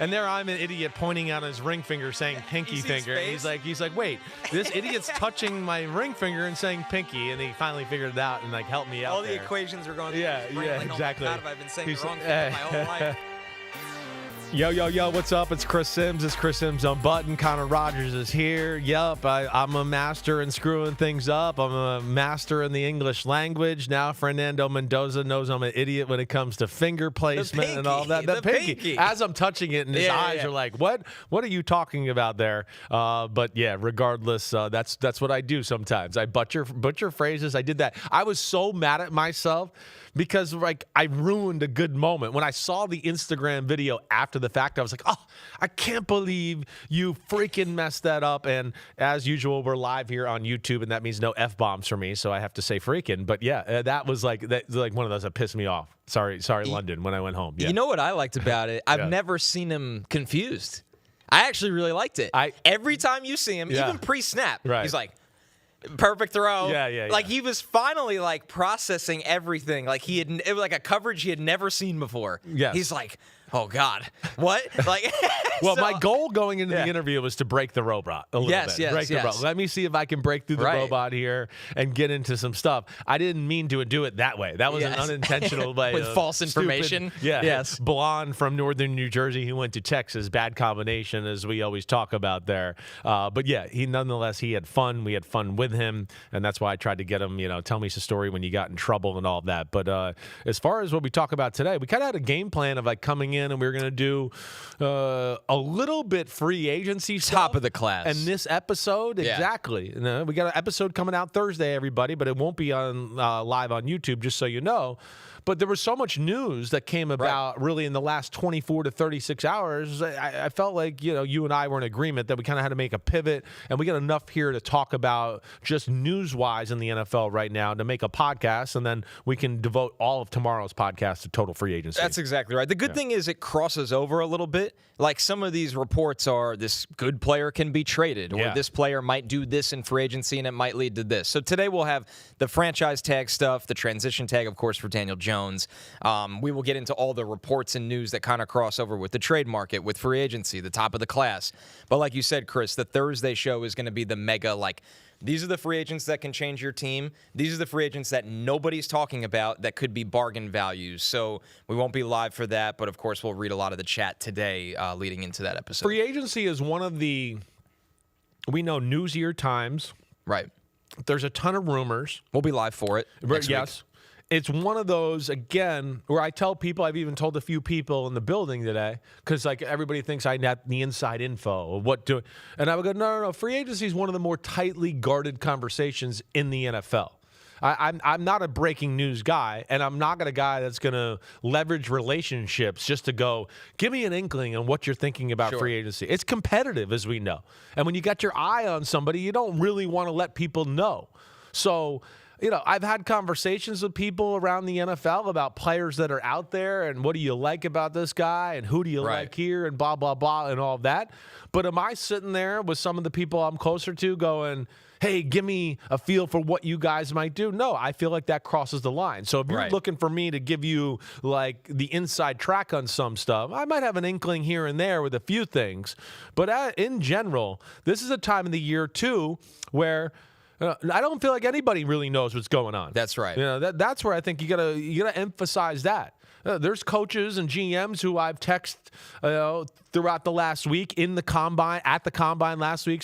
And there I'm an idiot pointing out his ring finger saying pinky finger. And he's like, wait, this idiot's touching my ring finger and saying pinky. And he finally figured it out and helped me out. All the equations are going through his brain. Yeah, exactly. Oh my God, I've been saying the wrong thing my whole life. Yo, what's up? It's Chris Sims. It's Chris Sims Unbuttoned. Connor Rogers is here. Yup, I'm a master in screwing things up. I'm a master in the English language. Now Fernando Mendoza knows I'm an idiot when it comes to finger placement and all that. The pinky. As I'm touching it, and his eyes are like, what are you talking about there? But yeah, regardless, that's what I do sometimes. I butcher phrases. I did that. I was so mad at myself because I ruined a good moment. When I saw the Instagram video after the fact, I was like, oh, I can't believe you freaking messed that up. And as usual, we're live here on YouTube, and that means no F-bombs for me, so I have to say freaking. But yeah, that was like one of those that pissed me off. Sorry, London, when I went home. Yeah. You know what I liked about it? I've never seen him confused. I actually really liked it. Every time you see him, even pre-snap, he's like, perfect throw. Yeah. Like he was finally processing everything. Like it was like a coverage he had never seen before. Yes. He's like, oh God, what? Well, my goal going into the interview was to break the robot a little bit. Break the robot. Let me see if I can break through the robot here and get into some stuff. I didn't mean to do it that way. That was an unintentional way. With false information. Blonde from northern New Jersey who went to Texas. Bad combination, as we always talk about there. But yeah, nonetheless, he had fun. We had fun with him, and that's why I tried to get him, tell me the story when you got in trouble and all of that. But as far as what we talk about today, we kind of had a game plan of coming in, and we were going to do a little bit free agency stuff. Top of the class. And this episode, exactly. We got an episode coming out Thursday, everybody, but it won't be on live on YouTube, just so you know. But there was so much news that came about really in the last 24 to 36 hours. I felt like, you and I were in agreement that we kind of had to make a pivot, and we got enough here to talk about just news-wise in the NFL right now to make a podcast, and then we can devote all of tomorrow's podcast to total free agency. That's exactly right. The good thing is it crosses over a little bit. Like some of these reports are this good player can be traded, or this player might do this in free agency, and it might lead to this. So today we'll have the franchise tag stuff, the transition tag, of course, for Daniel Jones. We will get into all the reports and news that kind of cross over with the trade market, with free agency, the top of the class. But like you said, Chris, the Thursday show is going to be the mega, these are the free agents that can change your team. These are the free agents that nobody's talking about that could be bargain values. So we won't be live for that, but of course we'll read a lot of the chat today leading into that episode. Free agency is one of the, we know, newsier times. Right. There's a ton of rumors. We'll be live for it next week. It's one of those, again, where I tell people, I've even told a few people in the building today, because everybody thinks I have the inside info of what to, and I would go, no. Free agency is one of the more tightly guarded conversations in the NFL. I'm not a breaking news guy, and I'm not a guy that's going to leverage relationships just to go, give me an inkling on what you're thinking about free agency. It's competitive, as we know. And when you got your eye on somebody, you don't really want to let people know. So, I've had conversations with people around the NFL about players that are out there and what do you like about this guy and who do you like here and blah, blah, blah and all of that. But am I sitting there with some of the people I'm closer to going, hey, give me a feel for what you guys might do? No, I feel like that crosses the line. So if you're looking for me to give you the inside track on some stuff, I might have an inkling here and there with a few things. But in general, this is a time of the year too where I don't feel like anybody really knows what's going on. That's right. That's where I think you gotta emphasize that. There's coaches and GMs who I've texted throughout the last week at the combine last week,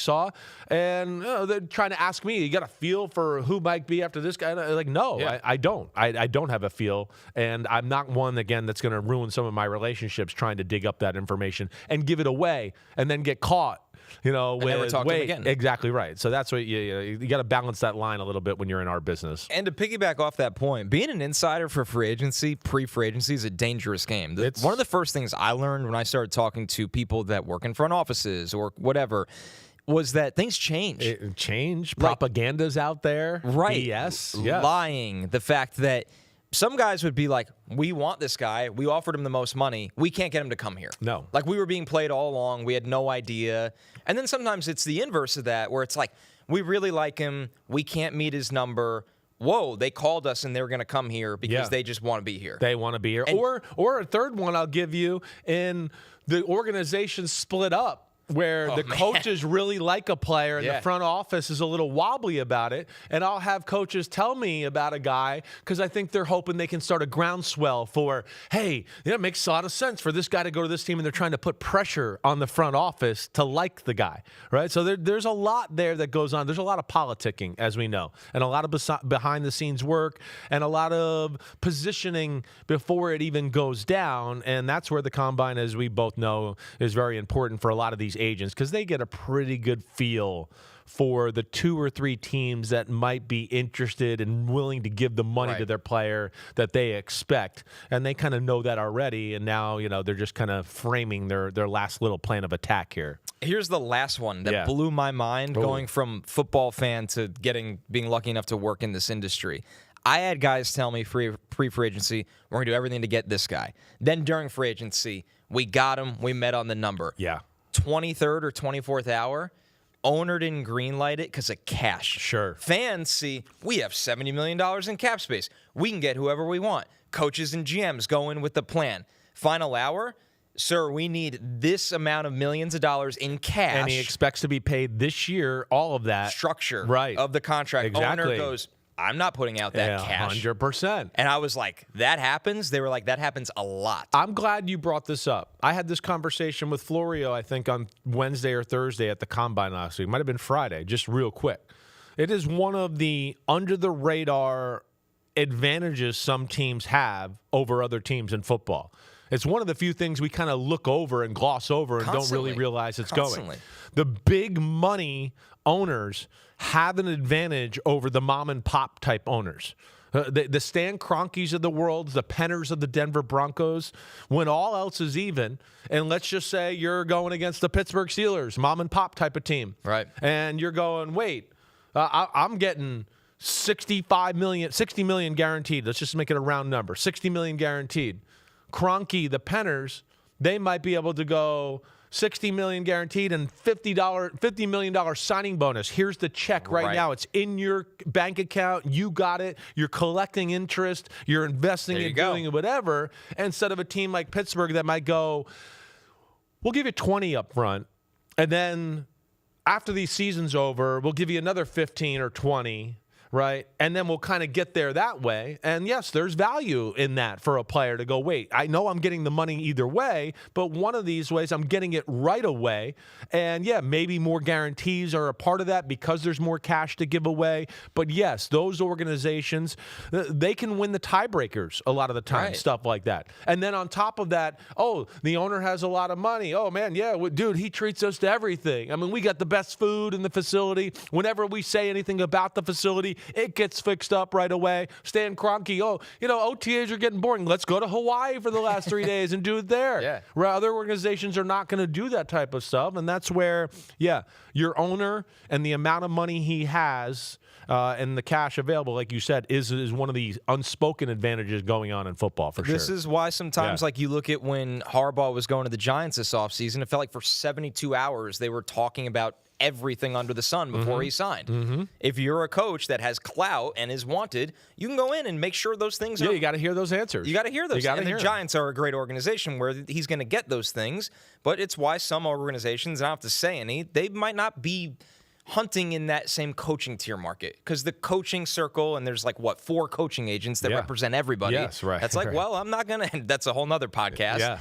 and they're trying to ask me, you got a feel for who might be after this guy? And I'm like, no, I don't. I don't have a feel, and I'm not one, again, that's going to ruin some of my relationships trying to dig up that information and give it away and then get caught. Never talk to them again. Exactly right. So that's what you got to balance that line a little bit when you're in our business. And to piggyback off that point, being an insider for free agency, pre-free agency, is a dangerous game. One of the first things I learned when I started talking to people that work in front offices or whatever was that things change. Propaganda's out there. Right. Yes. Lying. The fact that some guys would be like, we want this guy. We offered him the most money. We can't get him to come here. No. We were being played all along. We had no idea. And then sometimes it's the inverse of that, where it's like, we really like him. We can't meet his number. whoa, they called us and they're going to come here because they just want to be here. They want to be here. Or a third one I'll give you, in the organization split up, where the coaches really like a player and the front office is a little wobbly about it. And I'll have coaches tell me about a guy because I think they're hoping they can start a groundswell for, hey, it makes a lot of sense for this guy to go to this team, and they're trying to put pressure on the front office to like the guy, right? So there's a lot there that goes on. There's a lot of politicking, as we know, and a lot of behind-the-scenes work and a lot of positioning before it even goes down. And that's where the Combine, as we both know, is very important for a lot of these agents, because they get a pretty good feel for the 2 or 3 teams that might be interested and willing to give the money to their player that they expect. And they kind of know that already. And now, they're just kind of framing their last little plan of attack here. Here's the last one that blew my mind, going from football fan to being lucky enough to work in this industry. I had guys tell me pre-free agency, we're going to do everything to get this guy. Then during free agency, we got him. We met on the number. Yeah. 23rd or 24th hour, owner didn't greenlight it because of cash. Sure. Fans see, we have $70 million in cap space. We can get whoever we want. Coaches and GMs go in with the plan. Final hour, sir, we need this amount of millions of dollars in cash. And he expects to be paid this year, all of that. Structure right. of the contract. Exactly. Owner goes, I'm not putting out that cash. 100%. And I was like, that happens? They were like, that happens a lot. I'm glad you brought this up. I had this conversation with Florio, I think, on Wednesday or Thursday at the Combine last week. It might have been Friday, just real quick. It is one of the under-the-radar advantages some teams have over other teams in football. It's one of the few things we kind of look over and gloss over and don't really realize it's going. The big money owners have an advantage over the mom and pop type owners. The Stan Kroenkes of the world, the Penners of the Denver Broncos, when all else is even, and let's just say you're going against the Pittsburgh Steelers, mom and pop type of team. Right. And you're going, wait, I'm getting $60 million guaranteed. Let's just make it a round number. $60 million guaranteed. Kroenke, the Penners, they might be able to go $60 million guaranteed and $50 million signing bonus. Here's the check right now. It's in your bank account. You got it. You're collecting interest. You're investing in doing whatever. Instead of a team like Pittsburgh that might go, we'll give you 20 up front, and then after the season's over, we'll give you another 15 or 20. Right? And then we'll kind of get there that way. And yes, there's value in that for a player to go, wait, I know I'm getting the money either way, but one of these ways I'm getting it right away. And yeah, maybe more guarantees are a part of that because there's more cash to give away. But yes, those organizations, they can win the tiebreakers a lot of the time, stuff like that. And then on top of that, the owner has a lot of money. Oh man, yeah, dude, he treats us to everything. I mean, we got the best food in the facility. Whenever we say anything about the facility, it gets fixed up right away. Stan Kroenke, OTAs are getting boring. Let's go to Hawaii for the last 3 days and do it there. Yeah. Where other organizations are not going to do that type of stuff. And that's where, your owner and the amount of money he has and the cash available, like you said, is one of the unspoken advantages going on in football for sure. This is why sometimes, like you look at when Harbaugh was going to the Giants this offseason, it felt like for 72 hours they were talking about everything under the sun before he signed. If you're a coach that has clout and is wanted, you can go in and make sure those things are... Yeah, you got to hear those answers. You got to hear those. And the Giants are a great organization where he's going to get those things, but it's why some organizations, I don't have to say any, they might not be hunting in that same coaching tier market because the coaching circle, and there's 4 coaching agents that represent everybody. Yes, right. That's well, I'm not going to... That's a whole nother podcast. Yeah.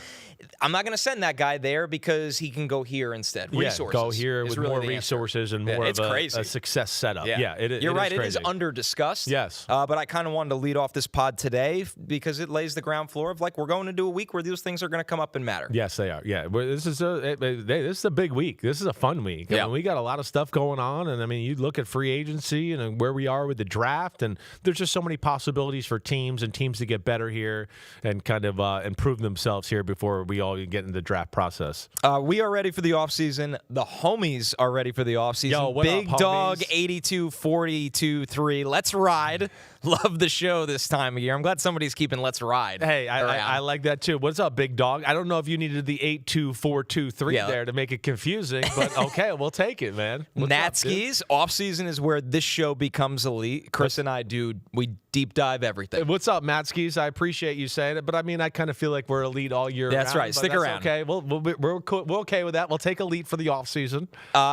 I'm not going to send that guy there because he can go here instead. Resources. Go here with more resources and more of a success setup. Yeah, you're right. It is under-discussed. Yes. But I kind of wanted to lead off this pod today because it lays the ground floor of we're going to do a week where those things are going to come up and matter. Yes, they are. Yeah. This is a big week. This is a fun week. I mean, we got a lot of stuff going on. And I mean, you look at free agency and where we are with the draft, and there's just so many possibilities for teams to get better here and kind of improve themselves here before we all get into the draft process. We are ready for the offseason. The homies are ready for the offseason. Yo, what Big up, Dog homies? 82-42-3. Let's ride. Love the show this time of year. I'm glad somebody's keeping Let's Ride. Hey, I like that too. What's up, Big Dog? I don't know if you needed the 82423 there to make it confusing, but okay, we'll take it, man. What's Matt Skis, offseason is where this show becomes elite. Chris and I we deep dive everything. What's up, Matt Skis? I appreciate you saying it, but I mean, I kind of feel like we're elite all year. That's round, right. Stick around. Okay, we're okay with that. We'll take elite for the offseason.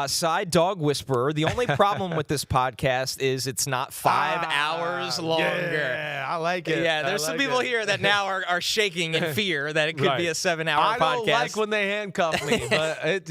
Side Dog Whisperer. The only problem with this podcast is it's not 5 hours longer. Yeah, I like it. Yeah, there's some people here that now are shaking in fear that it could be a 7-hour podcast. I don't like when they handcuff me, but it's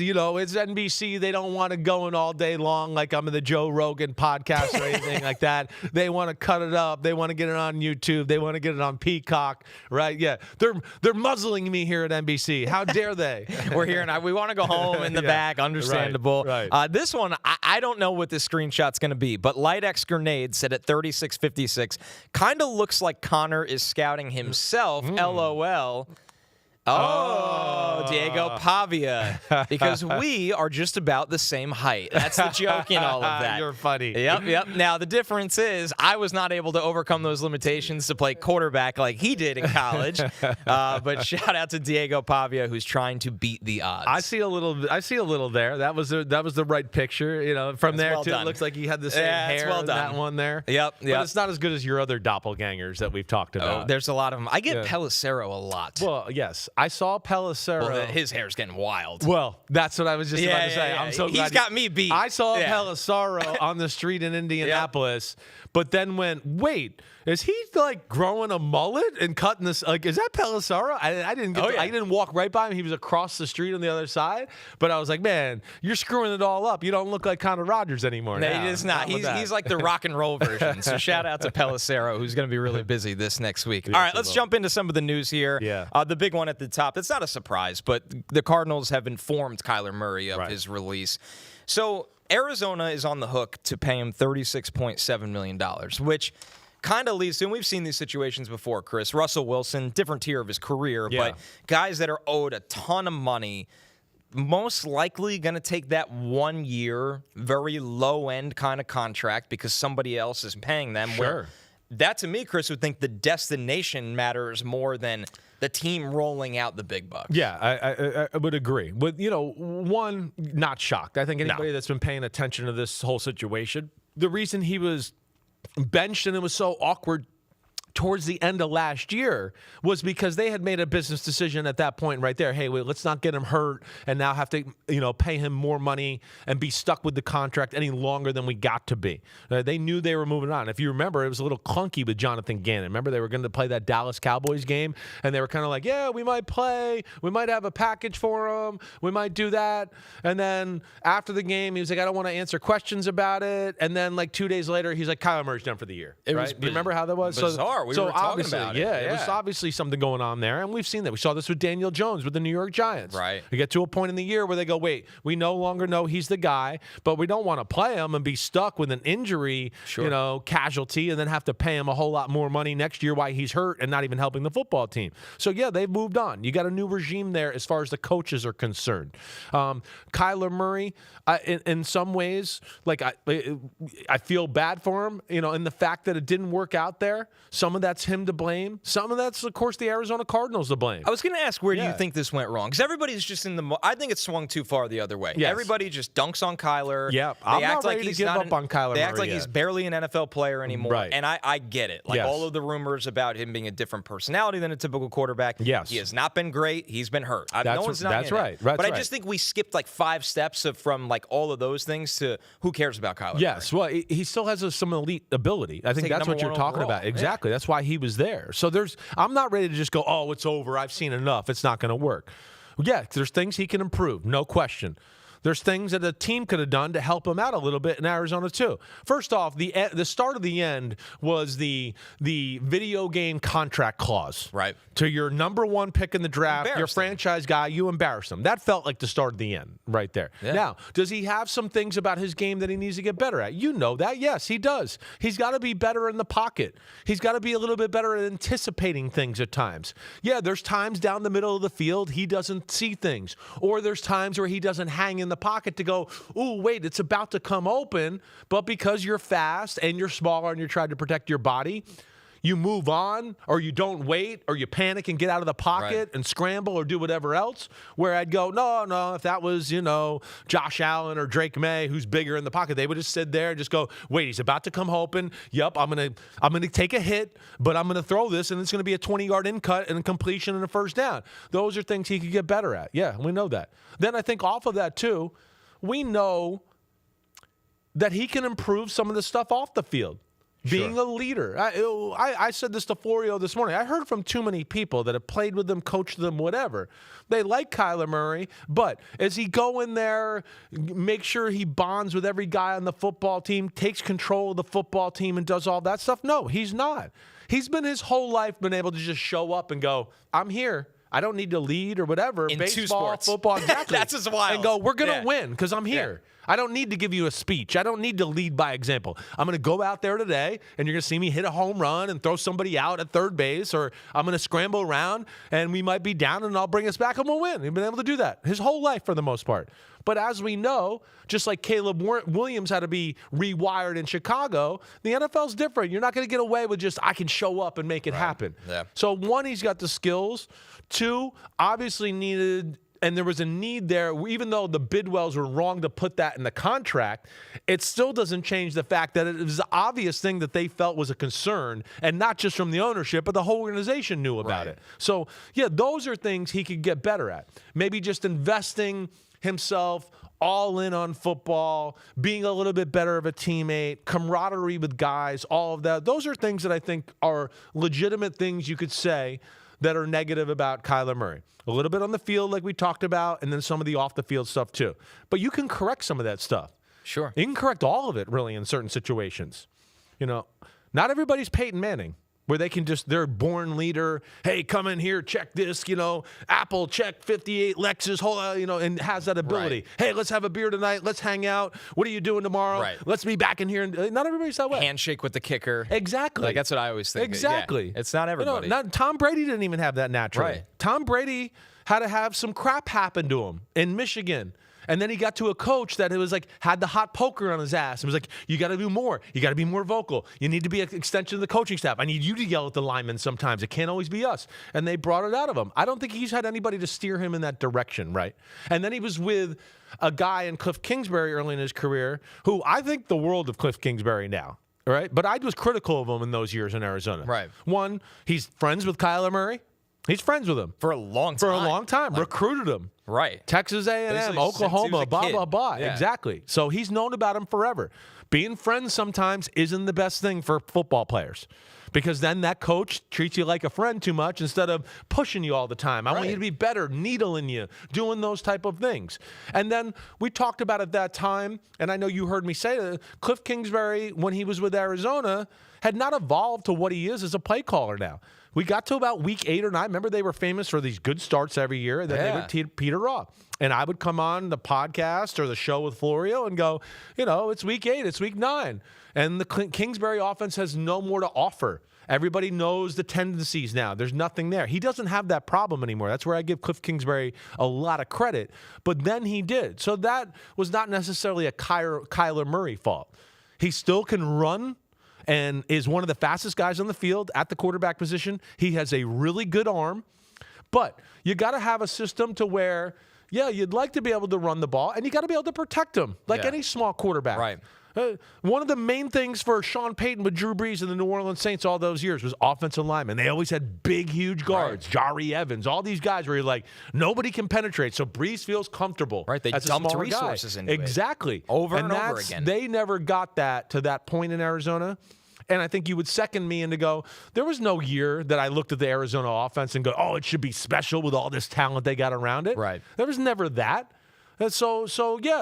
NBC. They don't want it going all day long like I'm in the Joe Rogan podcast or anything like that. They want to cut it up. They want to get it on YouTube. They want to get it on Peacock, right? Yeah, they're muzzling me here at NBC. How dare they? We're here and we want to go home in the back. Understandable. Right. This one, I don't know what this screenshot's going to be, but Light X Grenade said at 36:56, kind of looks like Connor is scouting himself. LOL. Oh, Diego Pavia, because we are just about the same height. That's the joke in all of that. You're funny. Yep. Now, the difference is I was not able to overcome those limitations to play quarterback like he did in college. But shout out to Diego Pavia, who's trying to beat the odds. I see a little there. That was the right picture. From there, well too, done. it looks like he had the same hair well in done. that one there. Yep. But it's not as good as your other doppelgangers that we've talked about. There's a lot of them. I get Pelissero a lot. Well, yes. I saw Pelissero. Well, his hair's getting wild. Well, that's what I was just about to say. I'm so glad he's got me beat. I saw Pelissero on the street in Indianapolis, but then went, wait, is he like growing a mullet and cutting this? Like, is that Pelissero? I didn't get. I didn't walk right by him. He was across the street on the other side. But I was like, man, you're screwing it all up. You don't look like Connor Rodgers anymore. No, now. he is not. He's like the rock and roll version. So shout out to Pelissero, who's going to be really busy this next week. All right, let's jump into some of the news here. Yeah. The big one at the top. It's not a surprise, but the Cardinals have informed Kyler Murray of his release. So Arizona is on the hook to pay him $36.7 million, which kind of leads to, and we've seen these situations before, Chris. Russell Wilson, different tier of his career, but guys that are owed a ton of money, most likely going to take that 1 year, very low-end kind of contract because somebody else is paying them. Sure. That, to me, Chris, would think the destination matters more than the team rolling out the big bucks. Yeah, I would agree. But, one, not shocked. I think anybody that's been paying attention to this whole situation, the reason he was benched and it was so awkward towards the end of last year was because they had made a business decision at that point right there. Hey, wait, let's not get him hurt and now have to, pay him more money and be stuck with the contract any longer than we got to be. They knew they were moving on. If you remember, it was a little clunky with Jonathan Gannon. Remember, they were going to play that Dallas Cowboys game and they were kind of like, yeah, we might play. We might have a package for him. We might do that. And then after the game, he was like, I don't want to answer questions about it. And then like 2 days later, he's like, Kyler Murray's done for the year. Do you remember how that was? Bizarre. We were talking about it. Yeah, it was obviously something going on there, and we've seen that. We saw this with Daniel Jones with the New York Giants. Right. We get to a point in the year where they go, wait, we no longer know he's the guy, but we don't want to play him and be stuck with an injury, casualty, and then have to pay him a whole lot more money next year while he's hurt and not even helping the football team. So, yeah, they've moved on. You got a new regime there as far as the coaches are concerned. Kyler Murray, in some ways, like I feel bad for him, in the fact that it didn't work out there. Some of that's him to blame. Some of that's, of course, the Arizona Cardinals to blame. I was going to ask, where do you think this went wrong? Because everybody's just I think it's swung too far the other way. Yes. Everybody just dunks on Kyler. Yeah, I'm not ready to give up on Kyler. They act like he's barely an NFL player anymore. Right. And I get it. Like all of the rumors about him being a different personality than a typical quarterback. Yes. He has not been great. He's been hurt. No one's not That's right. But I just think we skipped like 5 steps from like all of those things to who cares about Kyler. Yes. Murray. Well, he still has some elite ability. I think that's what you're talking about. Exactly. That's why he was there. So I'm not ready to just go, oh, it's over. I've seen enough. It's not going to work. Yeah, there's things he can improve. No question. There's things that a team could have done to help him out a little bit in Arizona too. First off, the start of the end was the video game contract clause. Right. To your number 1 pick in the draft, your franchise guy, you embarrassed him. That felt like the start of the end right there. Yeah. Now, does he have some things about his game that he needs to get better at? You know that. Yes, he does. He's got to be better in the pocket. He's got to be a little bit better at anticipating things at times. Yeah, there's times down the middle of the field he doesn't see things. Or there's times where he doesn't hang in the pocket to go, ooh, wait, it's about to come open, but because you're fast and you're smaller and you're trying to protect your body, you move on, or you don't wait, or you panic and get out of the pocket and scramble or do whatever else, where I'd go, no, if that was, Josh Allen or Drake May, who's bigger in the pocket, they would just sit there and just go, wait, he's about to come open. Yep, I'm gonna take a hit, but I'm gonna throw this, and it's gonna be a 20-yard in cut and a completion and a first down. Those are things he could get better at. Yeah, we know that. Then I think off of that too, we know that he can improve some of the stuff off the field. Being a leader. I said this to Florio this morning. I heard from too many people that have played with them, coached them, whatever. They like Kyler Murray, but does he go in there, make sure he bonds with every guy on the football team, takes control of the football team, and does all that stuff? No, he's not. He's been his whole life been able to just show up and go, I'm here. I don't need to lead or whatever. In baseball, two sports. football, exactly. That's as wild. And go, we're going to win because I'm here. Yeah. I don't need to give you a speech. I don't need to lead by example. I'm going to go out there today, and you're going to see me hit a home run and throw somebody out at third base, or I'm going to scramble around, and we might be down, and I'll bring us back, and we'll win. He's been able to do that his whole life for the most part. But as we know, just like Caleb Williams had to be rewired in Chicago, the NFL's different. You're not going to get away with just, I can show up and make it happen. Yeah. So, one, he's got the skills. Two, obviously needed, and there was a need there, even though the Bidwells were wrong to put that in the contract, it still doesn't change the fact that it was the obvious thing that they felt was a concern, and not just from the ownership, but the whole organization knew about it. So, yeah, those are things he could get better at. Maybe just investing himself all in on football, being a little bit better of a teammate, camaraderie with guys, all of that. Those are things that I think are legitimate things you could say that are negative about Kyler Murray. A little bit on the field like we talked about, and then some of the off-the-field stuff too. But you can correct some of that stuff. Sure. You can correct all of it, really, in certain situations. Not everybody's Peyton Manning, where they can just, they're born leader. Hey, come in here, check this, Apple, check 58, Lexus, and has that ability. Right. Hey, let's have a beer tonight. Let's hang out. What are you doing tomorrow? Right. Let's be back in here. Not everybody's that way. Handshake with the kicker. Exactly. That's what I always think. Exactly. Yeah, it's not everybody. Tom Brady didn't even have that naturally. Right. Tom Brady had to have some crap happen to him in Michigan. And then he got to a coach that it was like had the hot poker on his ass. It was like, you got to do more. You got to be more vocal. You need to be an extension of the coaching staff. I need you to yell at the linemen sometimes. It can't always be us. And they brought it out of him. I don't think he's had anybody to steer him in that direction, right? And then he was with a guy in Cliff Kingsbury early in his career who I think the world of Cliff Kingsbury now. All right. But I was critical of him in those years in Arizona. Right. One, he's friends with Kyler Murray. He's friends with him. For a long time. Recruited him. Right. Texas A&M, Basically, Oklahoma, blah, blah, blah. Yeah. Exactly. So he's known about him forever. Being friends sometimes isn't the best thing for football players, because then that coach treats you like a friend too much instead of pushing you all the time. I want you to be better, needling you, doing those type of things. And then we talked about at that time, and I know you heard me say that, Cliff Kingsbury, when he was with Arizona, had not evolved to what he is as a play caller now. We got to about week 8 or 9. Remember, they were famous for these good starts every year, and then they would peter off. And I would come on the podcast or the show with Florio and go, it's week 8, it's week 9. And the Kingsbury offense has no more to offer. Everybody knows the tendencies now. There's nothing there. He doesn't have that problem anymore. That's where I give Cliff Kingsbury a lot of credit. But then he did. So that was not necessarily a Kyler Murray fault. He still can run and is one of the fastest guys on the field at the quarterback position. He has a really good arm, but you got to have a system to where, you'd like to be able to run the ball, and you got to be able to protect him like any small quarterback. Right. One of the main things for Sean Payton with Drew Brees and the New Orleans Saints all those years was offensive linemen. They always had big, huge guards, Jari Evans, all these guys where you're like, nobody can penetrate. So Brees feels comfortable. Right, they dumped resources into it. Exactly. Over and over again. They never got that to that point in Arizona. And I think you would second me into go, there was no year that I looked at the Arizona offense and go, oh, it should be special with all this talent they got around it. Right. There was never that. And so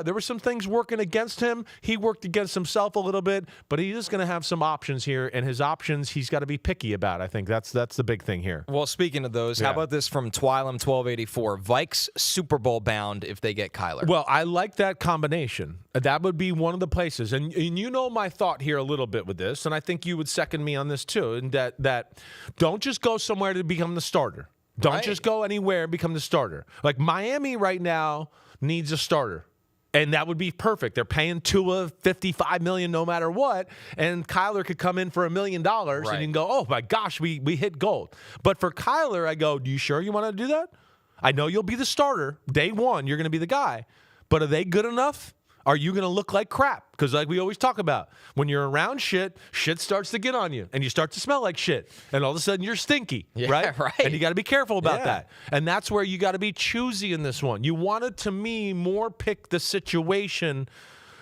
there were some things working against him. He worked against himself a little bit, but he is going to have some options here, and his options he's got to be picky about. I think that's the big thing here. Well, speaking of those, how about this from Twilem 1284? Vikes Super Bowl bound if they get Kyler. Well, I like that combination. That would be one of the places. And you know my thought here a little bit with this, and I think you would second me on this too, and that don't just go somewhere to become the starter. Don't just go anywhere and become the starter. Like Miami right now needs a starter. And that would be perfect. They're paying Tua $55 million no matter what, and Kyler could come in for $1 million, and you can go, oh my gosh, we hit gold. But for Kyler, I go, do you sure you want to do that? I know you'll be the starter. Day one, you're going to be the guy. But are they good enough? Are you going to look like crap? Because like we always talk about, when you're around shit starts to get on you, and you start to smell like shit. And all of a sudden, you're stinky, right? And you got to be careful about that. And that's where you got to be choosy in this one. You wanted, to me, more pick the situation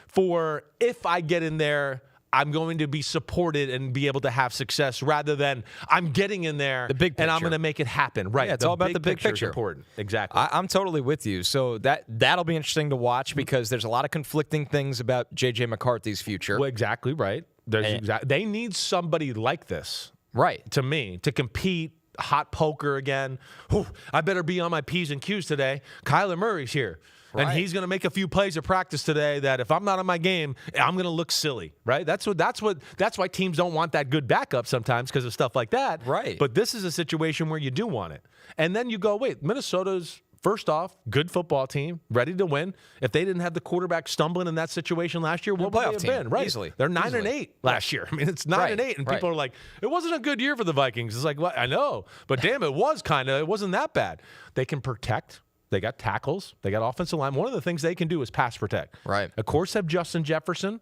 for if I get in there, I'm going to be supported and be able to have success, rather than I'm getting in there and I'm going to make it happen. Right. Yeah, it's all about the big picture. Important. Exactly. I'm totally with you. So that'll be interesting to watch, because there's a lot of conflicting things about J.J. McCarthy's future. Well, exactly right. They need somebody like this. Right. To me, to compete. Hot poker again. Whew, I better be on my P's and Q's today. Kyler Murray's here. Right. And he's going to make a few plays of practice today that if I'm not on my game, I'm going to look silly, right? That's why teams don't want that good backup sometimes, because of stuff like that. Right. But this is a situation where you do want it. And then you go, wait, Minnesota's, first off, good football team, ready to win. If they didn't have the quarterback stumbling in that situation last year, what would they have been? Right. Easily. They're 9-8 last year. I mean, it's 9-8, and people are like, it wasn't a good year for the Vikings. It's like, well, I know, but damn, it wasn't that bad. They can protect. They got tackles. They got offensive line. One of the things they can do is pass protect. Right. Of course, have Justin Jefferson,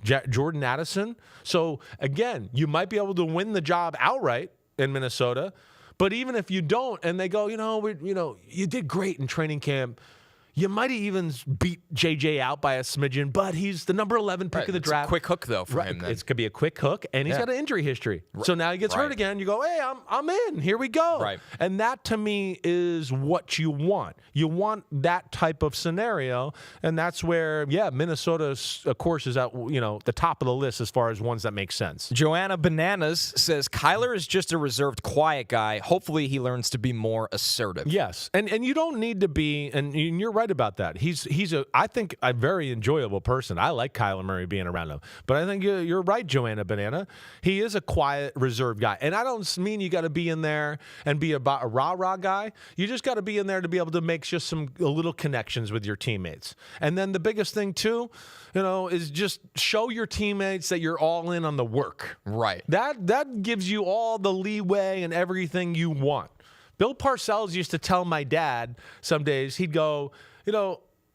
Jordan Addison. So, again, you might be able to win the job outright in Minnesota. But even if you don't, and they go, you did great in training camp, you might even beat JJ out by a smidgen, but he's the number 11 pick of the draft. It's a quick hook, though, for him. It could be a quick hook, and he's got an injury history. So now he gets hurt again. You go, hey, I'm in. Here we go. Right. And that, to me, is what you want. You want that type of scenario, and that's where, Minnesota, of course, is at the top of the list as far as ones that make sense. Joanna Bananas says, Kyler is just a reserved, quiet guy. Hopefully he learns to be more assertive. Yes, and you don't need to be, and you're right about that. I think a very enjoyable person. I like Kyler Murray being around him. But I think you're right, Joanna Banana. He is a quiet, reserved guy. And I don't mean you got to be in there and be a rah-rah guy. You just got to be in there to be able to make just a little connections with your teammates. And then the biggest thing, too, is just show your teammates that you're all in on the work. Right. That gives you all the leeway and everything you want. Bill Parcells used to tell my dad some days, he'd go,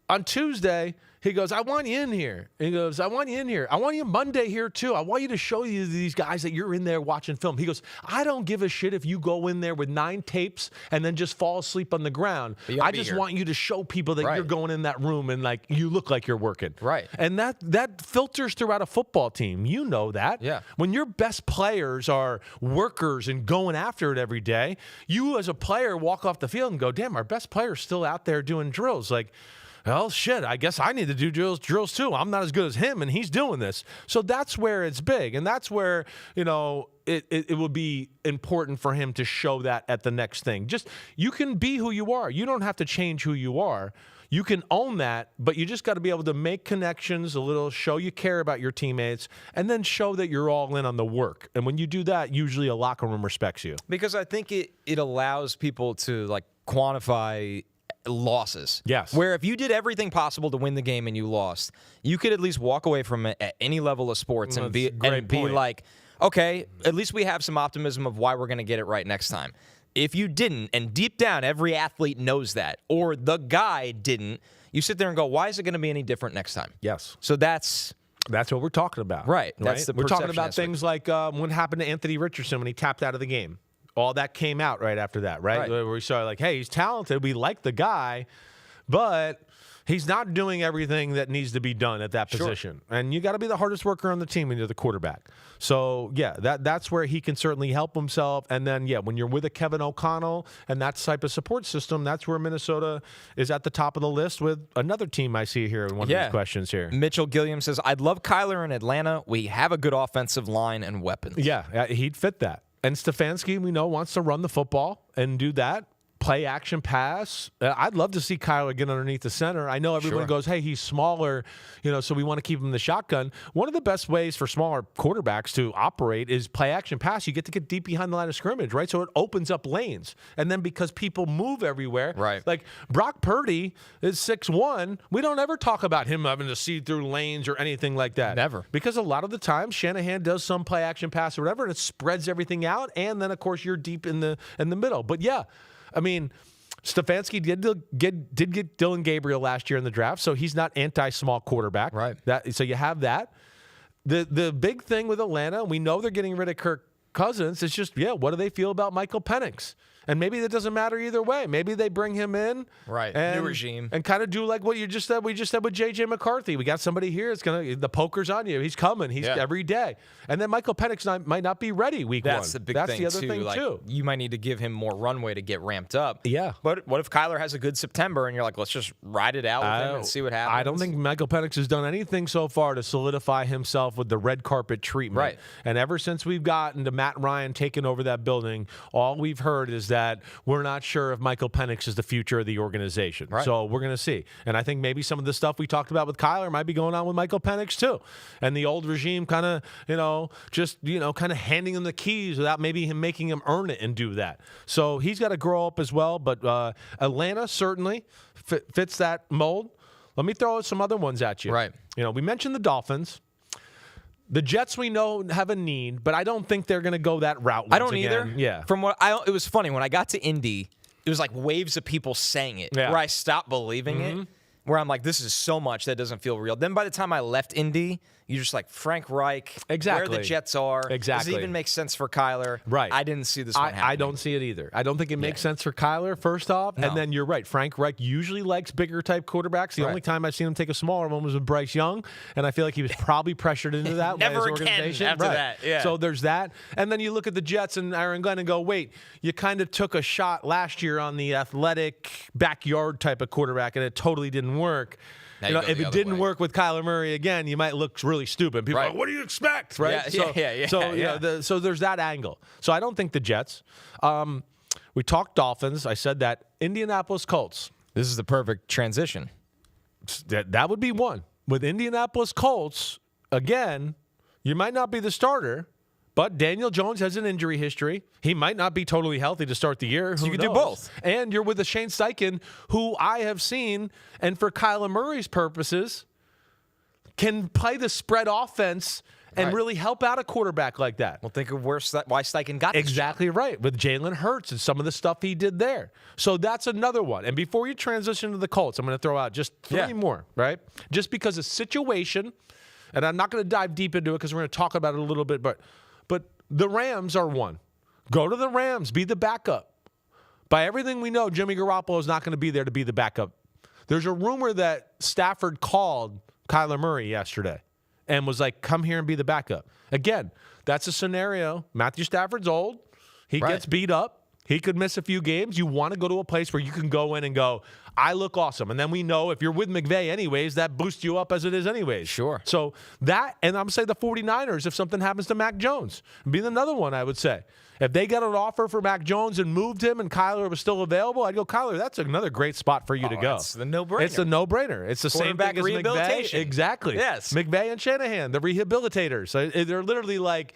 on Tuesday, he goes, I want you in here. He goes, I want you in here. I want you Monday here, too. I want you to show you these guys that you're in there watching film. He goes, I don't give a shit if you go in there with 9 tapes and then just fall asleep on the ground. I just want you to show people that you're going in that room and, you look like you're working. Right. And that filters throughout a football team. You know that. Yeah. When your best players are workers and going after it every day, you as a player walk off the field and go, damn, our best player's still out there doing drills. Well, shit, I guess I need to do drills too. I'm not as good as him, and he's doing this. So that's where it's big, and that's where, it will be important for him to show that at the next thing. Just, you can be who you are. You don't have to change who you are. You can own that, but you just got to be able to make connections a little, show you care about your teammates, and then show that you're all in on the work. And when you do that, usually a locker room respects you. Because I think it allows people to, quantify losses. Yes. Where if you did everything possible to win the game and you lost, you could at least walk away from it at any level of sports and be like, okay, at least we have some optimism of why we're going to get it right next time. If you didn't, and deep down every athlete knows that, or the guy didn't, you sit there and go, why is it going to be any different next time? Yes. So that's what we're talking about. Right. That's the We're talking about aspect. Things like what happened to Anthony Richardson when he tapped out of the game. All that came out right after that, right? Where we saw hey, he's talented. We like the guy, but he's not doing everything that needs to be done at that position. Sure. And you got to be the hardest worker on the team when you're the quarterback. So, that's where he can certainly help himself. And then, when you're with a Kevin O'Connell and that type of support system, that's where Minnesota is at the top of the list with another team I see here in one of these questions here. Mitchell Gilliam says, I'd love Kyler in Atlanta. We have a good offensive line and weapons. Yeah, he'd fit that. And Stefanski, we know, wants to run the football and do that. play action pass. I'd love to see Kyler get underneath the center. I know everyone goes, hey, he's smaller, so we want to keep him in the shotgun. One of the best ways for smaller quarterbacks to operate is play action pass. You get to get deep behind the line of scrimmage, right? So it opens up lanes. And then because people move everywhere, right? Like Brock Purdy is 6'1". We don't ever talk about him having to see through lanes or anything like that. Never. Because a lot of the time Shanahan does some play action pass or whatever, and it spreads everything out. And then, of course, you're deep in the middle. But yeah, I mean, Stefanski did get Dylan Gabriel last year in the draft, so he's not anti-small quarterback. Right. So you have that. The big thing with Atlanta, we know they're getting rid of Kirk Cousins. It's just, what do they feel about Michael Penix? And maybe that doesn't matter either way. Maybe they bring him in, right? And, new regime, and kind of do like what you just said. We just said with J.J. McCarthy. We got somebody here. It's the poker's on you. He's coming. He's every day. And then Michael Penix might not be ready week one. That's the big thing. That's the other thing too. You might need to give him more runway to get ramped up. Yeah. But what if Kyler has a good September and you're like, let's just ride it out with him and see what happens? I don't think Michael Penix has done anything so far to solidify himself with the red carpet treatment. Right. And ever since we've gotten to Matt Ryan taking over that building, all we've heard is that we're not sure if Michael Penix is the future of the organization. Right. So we're going to see. And I think maybe some of the stuff we talked about with Kyler might be going on with Michael Penix too. And the old regime kind of, kind of handing him the keys without maybe him making him earn it and do that. So he's got to grow up as well. But Atlanta certainly fits that mold. Let me throw some other ones at you. Right. We mentioned the Dolphins. The Jets, we know, have a need, but I don't think they're going to go that route. I don't either. Yeah. It was funny when I got to Indy. It was like waves of people saying it, where I stopped believing it. Where I'm like, this is so much that doesn't feel real. Then by the time I left Indy, you're just like, Frank Reich, exactly. where the Jets are. Exactly. Does it even make sense for Kyler? Right. I didn't see this one happening. I don't see it either. I don't think it makes sense for Kyler, first off. No. And then you're right. Frank Reich usually likes bigger type quarterbacks. The only time I've seen him take a smaller one was with Bryce Young, and I feel like he was probably pressured into that by his organization. Never again after that. Yeah. So there's that. And then you look at the Jets and Aaron Glenn and go, wait, you kind of took a shot last year on the athletic backyard type of quarterback, and it totally didn't work. If it didn't work with Kyler Murray again, you might look really stupid. People are like, what do you expect? Right? So there's that angle. So I don't think the Jets. We talked Dolphins. I said that. Indianapolis Colts. This is the perfect transition. That would be one. With Indianapolis Colts, again, you might not be the starter, but Daniel Jones has an injury history. He might not be totally healthy to start the year. So you can do both. And you're with a Shane Steichen, who I have seen, and for Kyler Murray's purposes, can play the spread offense and really help out a quarterback like that. Well, think of why Steichen got this exactly job. Right, with Jalen Hurts and some of the stuff he did there. So that's another one. And before you transition to the Colts, I'm going to throw out just three more, right? Just because of situation, and I'm not going to dive deep into it because we're going to talk about it a little bit, but the Rams are one. Go to the Rams. Be the backup. By everything we know, Jimmy Garoppolo is not going to be there to be the backup. There's a rumor that Stafford called Kyler Murray yesterday and was like, come here and be the backup. Again, that's a scenario. Matthew Stafford's old. He gets beat up. He could miss a few games. You want to go to a place where you can go in and go, I look awesome. And then we know if you're with McVay anyways, that boosts you up as it is anyways. Sure. So that, and I'm going to say the 49ers, if something happens to Mac Jones, be another one I would say. If they got an offer for Mac Jones and moved him and Kyler was still available, I'd go, Kyler, that's another great spot for you to go. It's the no-brainer. It's a no-brainer. It's the same thing as McVay. Exactly. Yes. McVay and Shanahan, the rehabilitators. They're literally like,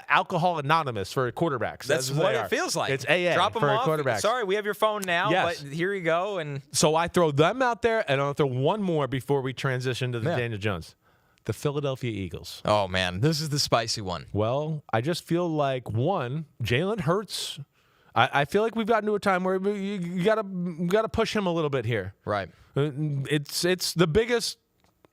Alcohol Anonymous for quarterbacks. That's what it feels like. It's AA Drop them for off. quarterbacks. Sorry, we have your phone now, but here you go. And so I throw them out there, and I'll throw one more before we transition to the Daniel Jones. The Philadelphia Eagles. Oh, man. This is the spicy one. Well, I just feel like, one, Jalen Hurts. I feel like we've gotten to a time where you gotta push him a little bit here. Right. It's the biggest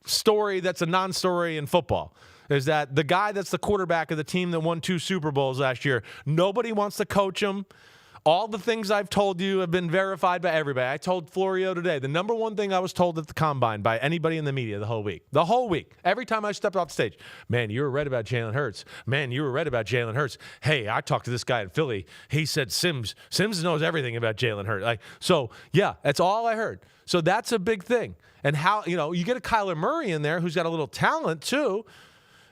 story that's a non-story in football. Is that the guy that's the quarterback of the team that won 2 Super Bowls last year. Nobody wants to coach him. All the things I've told you have been verified by everybody. I told Florio today, the number one thing I was told at the Combine by anybody in the media the whole week. The whole week. Every time I stepped off the stage. Man, you were right about Jalen Hurts. Man, you were right about Jalen Hurts. Hey, I talked to this guy in Philly. He said Sims knows everything about Jalen Hurts. That's all I heard. So that's a big thing. And how, you get a Kyler Murray in there who's got a little talent too.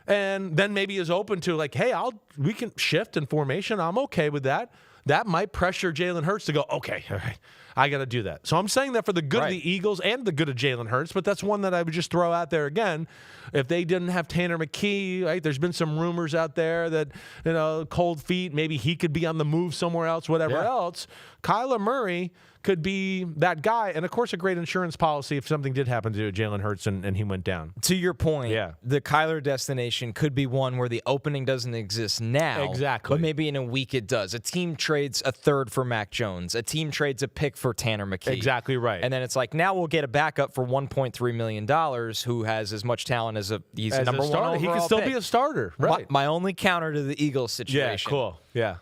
And then maybe is open to like, hey, we can shift in formation. I'm okay with that. that might pressure Jalen Hurts to go, okay, all right, I got to do that. So I'm saying that for the good of the Eagles and the good of Jalen Hurts, but that's one that I would just throw out there again. If they didn't have Tanner McKee, right, there's been some rumors out there that, cold feet, maybe he could be on the move somewhere else, whatever else. Kyler Murray could be that guy. And, of course, a great insurance policy if something did happen to Jalen Hurts and he went down. To your point, the Kyler destination could be one where the opening doesn't exist now. Exactly. But maybe in a week it does. A team trades a third for Mac Jones. A team trades a pick for Tanner McKee. Exactly right. And then it's like, now we'll get a backup for $1.3 million who has as much talent as he's a number one overall He could still pick. be a starter. Right. My only counter to the Eagles situation. Yeah, cool. Yeah.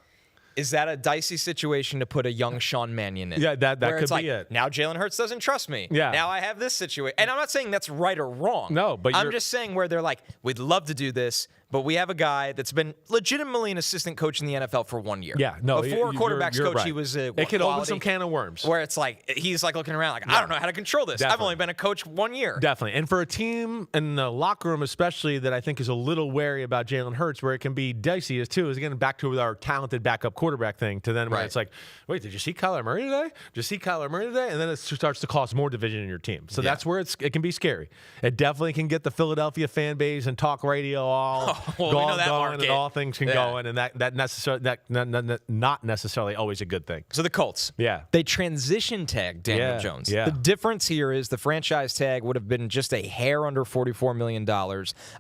Is that a dicey situation to put a young Sean Mannion in? Yeah, that could be it. Now Jalen Hurts doesn't trust me. Yeah. Now I have this situation. And I'm not saying that's right or wrong. No, but I'm just saying where they're like, we'd love to do this, but we have a guy that's been legitimately an assistant coach in the NFL for 1 year. Yeah, no. Before quarterbacks you're coach, right. he was it could open some can of worms. Where it's like, he's like looking around like, I don't know how to control this. Definitely. I've only been a coach 1 year. Definitely. And for a team in the locker room especially that I think is a little wary about Jalen Hurts, where it can be dicey is again, back to our talented backup quarterback thing, to then where it's like, wait, did you see Kyler Murray today? Did you see Kyler Murray today? And then it starts to cause more division in your team. So that's where it can be scary. It definitely can get the Philadelphia fan base and talk radio all going and all things can go in, and that not necessarily always a good thing. So the Colts, they transition tag Daniel Jones. Yeah. The difference here is the franchise tag would have been just a hair under $44 million.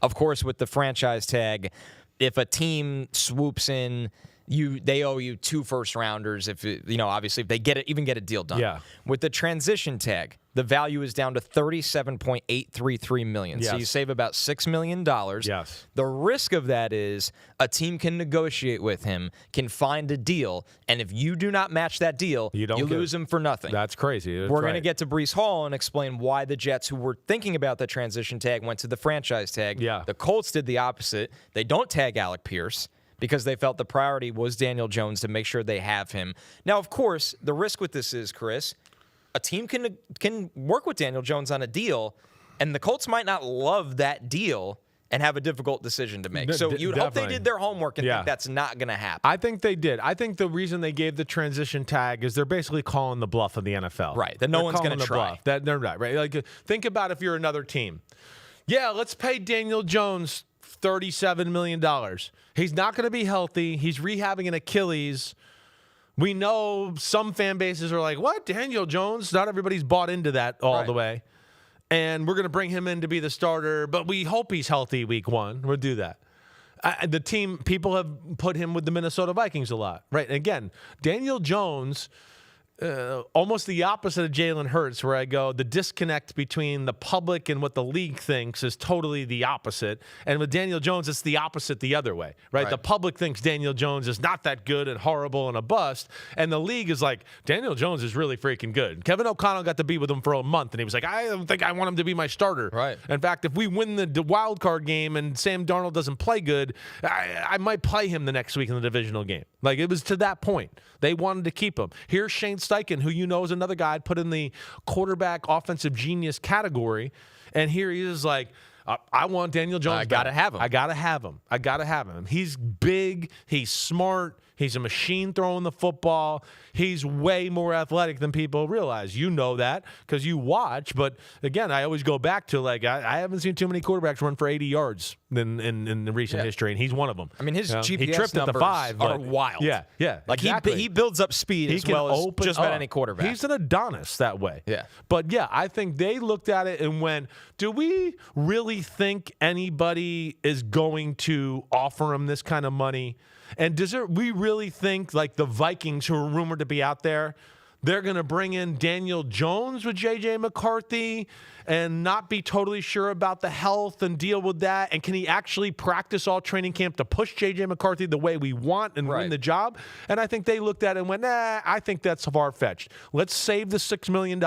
Of course, with the franchise tag, if a team swoops in, they owe you 2 first-rounders if obviously if they even get a deal done. Yeah. With the transition tag, the value is down to $37.833 million. So you save about $6 million. Yes. The risk of that is a team can negotiate with him, can find a deal, and if you do not match that deal, you lose him for nothing. That's crazy. We're going to get to Breece Hall and explain why the Jets, who were thinking about the transition tag, went to the franchise tag. Yeah. The Colts did the opposite. They don't tag Alec Pierce because they felt the priority was Daniel Jones to make sure they have him. Now, of course, the risk with this is, Chris, a team can work with Daniel Jones on a deal, and the Colts might not love that deal and have a difficult decision to make. So you'd hope they did their homework and think that's not going to happen. I think they did. I think the reason they gave the transition tag is they're basically calling the bluff of the NFL. Right, that no one's going to try. That they're right. Like, think about if you're another team. Yeah, let's pay Daniel Jones $37 million. He's not going to be healthy. He's rehabbing an Achilles. We know some fan bases are like, what? Daniel Jones? Not everybody's bought into that all the way. And we're going to bring him in to be the starter, but we hope he's healthy week 1. We'll do that. People have put him with the Minnesota Vikings a lot. Right. And again, Daniel Jones, almost the opposite of Jalen Hurts, where I go, the disconnect between the public and what the league thinks is totally the opposite. And with Daniel Jones, it's the opposite the other way, right? The public thinks Daniel Jones is not that good and horrible and a bust. And the league is like, Daniel Jones is really freaking good. Kevin O'Connell got to be with him for a month, and he was like, I don't think I want him to be my starter. Right. In fact, if we win the wild card game and Sam Darnold doesn't play good, I might play him the next week in the divisional game. Like, it was to that point. They wanted to keep him. Here's Shane Steichen, who is another guy I'd put in the quarterback offensive genius category. And here he is like, I want Daniel Jones. I got to have him. I got to have him. He's big. He's smart. He's a machine throwing the football. He's way more athletic than people realize. You know that because you watch. But, again, I always go back to, like, I haven't seen too many quarterbacks run for 80 yards in the recent history, and he's one of them. I mean, his GPS he tripped numbers at the 5, are wild. Yeah. Like, exactly. he builds up speed as well as just about any quarterback. He's an Adonis that way. Yeah. But, yeah, I think they looked at it and went, do we really think anybody is going to offer him this kind of money? And we really think, like the Vikings, who are rumored to be out there, they're going to bring in Daniel Jones with J.J. McCarthy and not be totally sure about the health and deal with that? And can he actually practice all training camp to push J.J. McCarthy the way we want and win the job? And I think they looked at it and went, I think that's far-fetched. Let's save the $6 million.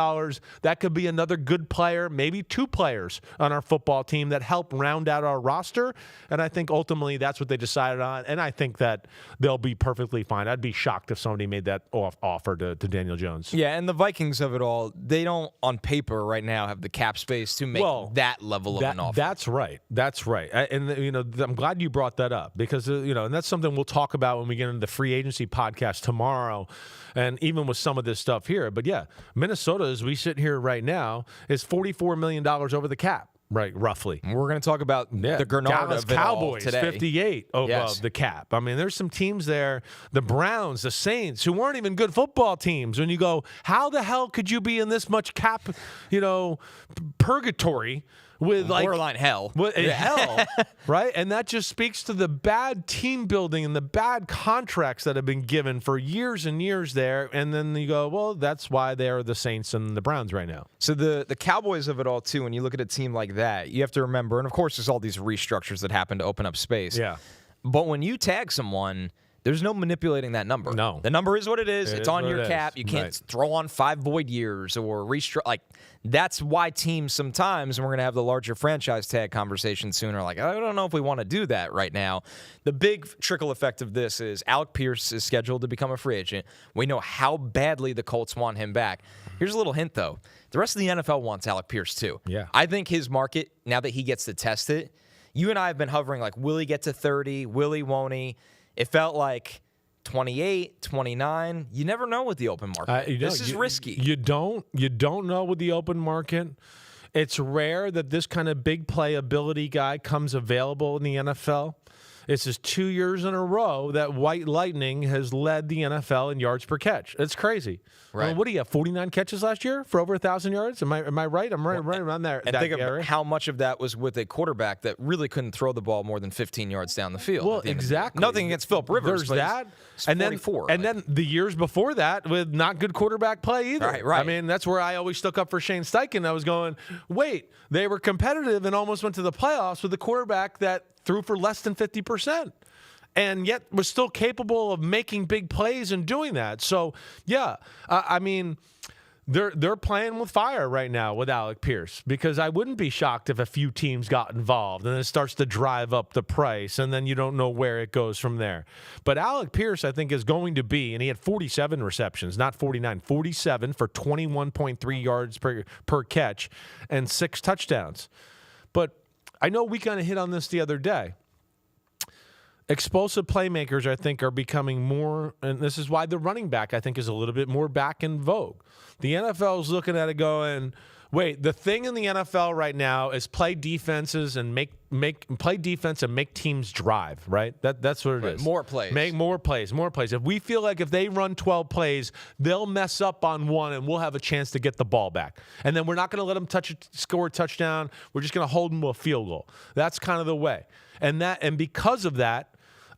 That could be another good player, maybe 2 players on our football team that help round out our roster. And I think ultimately that's what they decided on. And I think that they'll be perfectly fine. I'd be shocked if somebody made that offer to Daniel Jones. Jones. Yeah, and the Vikings of it all, they don't, on paper right now, have the cap space to make that level of an offer. That's right. That's right. I'm glad you brought that up because, and that's something we'll talk about when we get into the free agency podcast tomorrow and even with some of this stuff here. But, yeah, Minnesota, as we sit here right now, is $44 million over the cap. Right, roughly. We're going to talk about the Greenard Dallas of it Cowboys, all today. 58 above the cap. I mean, there's some teams there, the Browns, the Saints, who weren't even good football teams. When you go, how the hell could you be in this much cap, purgatory? With borderline hell. Hell, right? And that just speaks to the bad team building and the bad contracts that have been given for years and years there. And then you go, well, that's why they're the Saints and the Browns right now. So the Cowboys of it all, too, when you look at a team like that, you have to remember, and of course there's all these restructures that happen to open up space. Yeah. But when you tag someone, there's no manipulating that number. No. The number is what it is. It's on your cap. You can't throw on 5 void years or restructure. Like, that's why teams sometimes, and we're going to have the larger franchise tag conversation soon, are like, I don't know if we want to do that right now. The big trickle effect of this is Alec Pierce is scheduled to become a free agent. We know how badly the Colts want him back. Here's a little hint, though. The rest of the NFL wants Alec Pierce, too. Yeah. I think his market, now that he gets to test it, you and I have been hovering like, will he get to 30? Will he, won't he? It felt like 28, 29. You never know with the open market. This is risky. You don't know with the open market. It's rare that this kind of big playability guy comes available in the NFL. This is 2 years in a row that White Lightning has led the NFL in yards per catch. It's crazy. Right. I mean, what do you have, 49 catches last year for over 1,000 yards? Am I right? I'm right around there. And think of how much of that was with a quarterback that really couldn't throw the ball more than 15 yards down the field. Well, exactly. Nothing against Philip Rivers. There's that. And then the years before that with not good quarterback play either. Right. I mean, that's where I always stuck up for Shane Steichen. I was going, wait, they were competitive and almost went to the playoffs with a quarterback that threw for less than 50%. And yet was still capable of making big plays and doing that. So, yeah, I mean, they're playing with fire right now with Alec Pierce because I wouldn't be shocked if a few teams got involved and it starts to drive up the price and then you don't know where it goes from there. But Alec Pierce, I think, is going to be, and he had 47 receptions, not 49, 47 for 21.3 yards per catch and 6 touchdowns. But I know we kind of hit on this the other day. Explosive playmakers, I think, are becoming more, and this is why the running back, I think, is a little bit more back in vogue. The NFL is looking at it going, wait, the thing in the NFL right now is play defenses and make teams drive, right? That's what it is. More plays. Make more plays. If we feel like if they run 12 plays, they'll mess up on one and we'll have a chance to get the ball back. And then we're not going to let them score a touchdown. We're just going to hold them to a field goal. That's kind of the way. And because of that,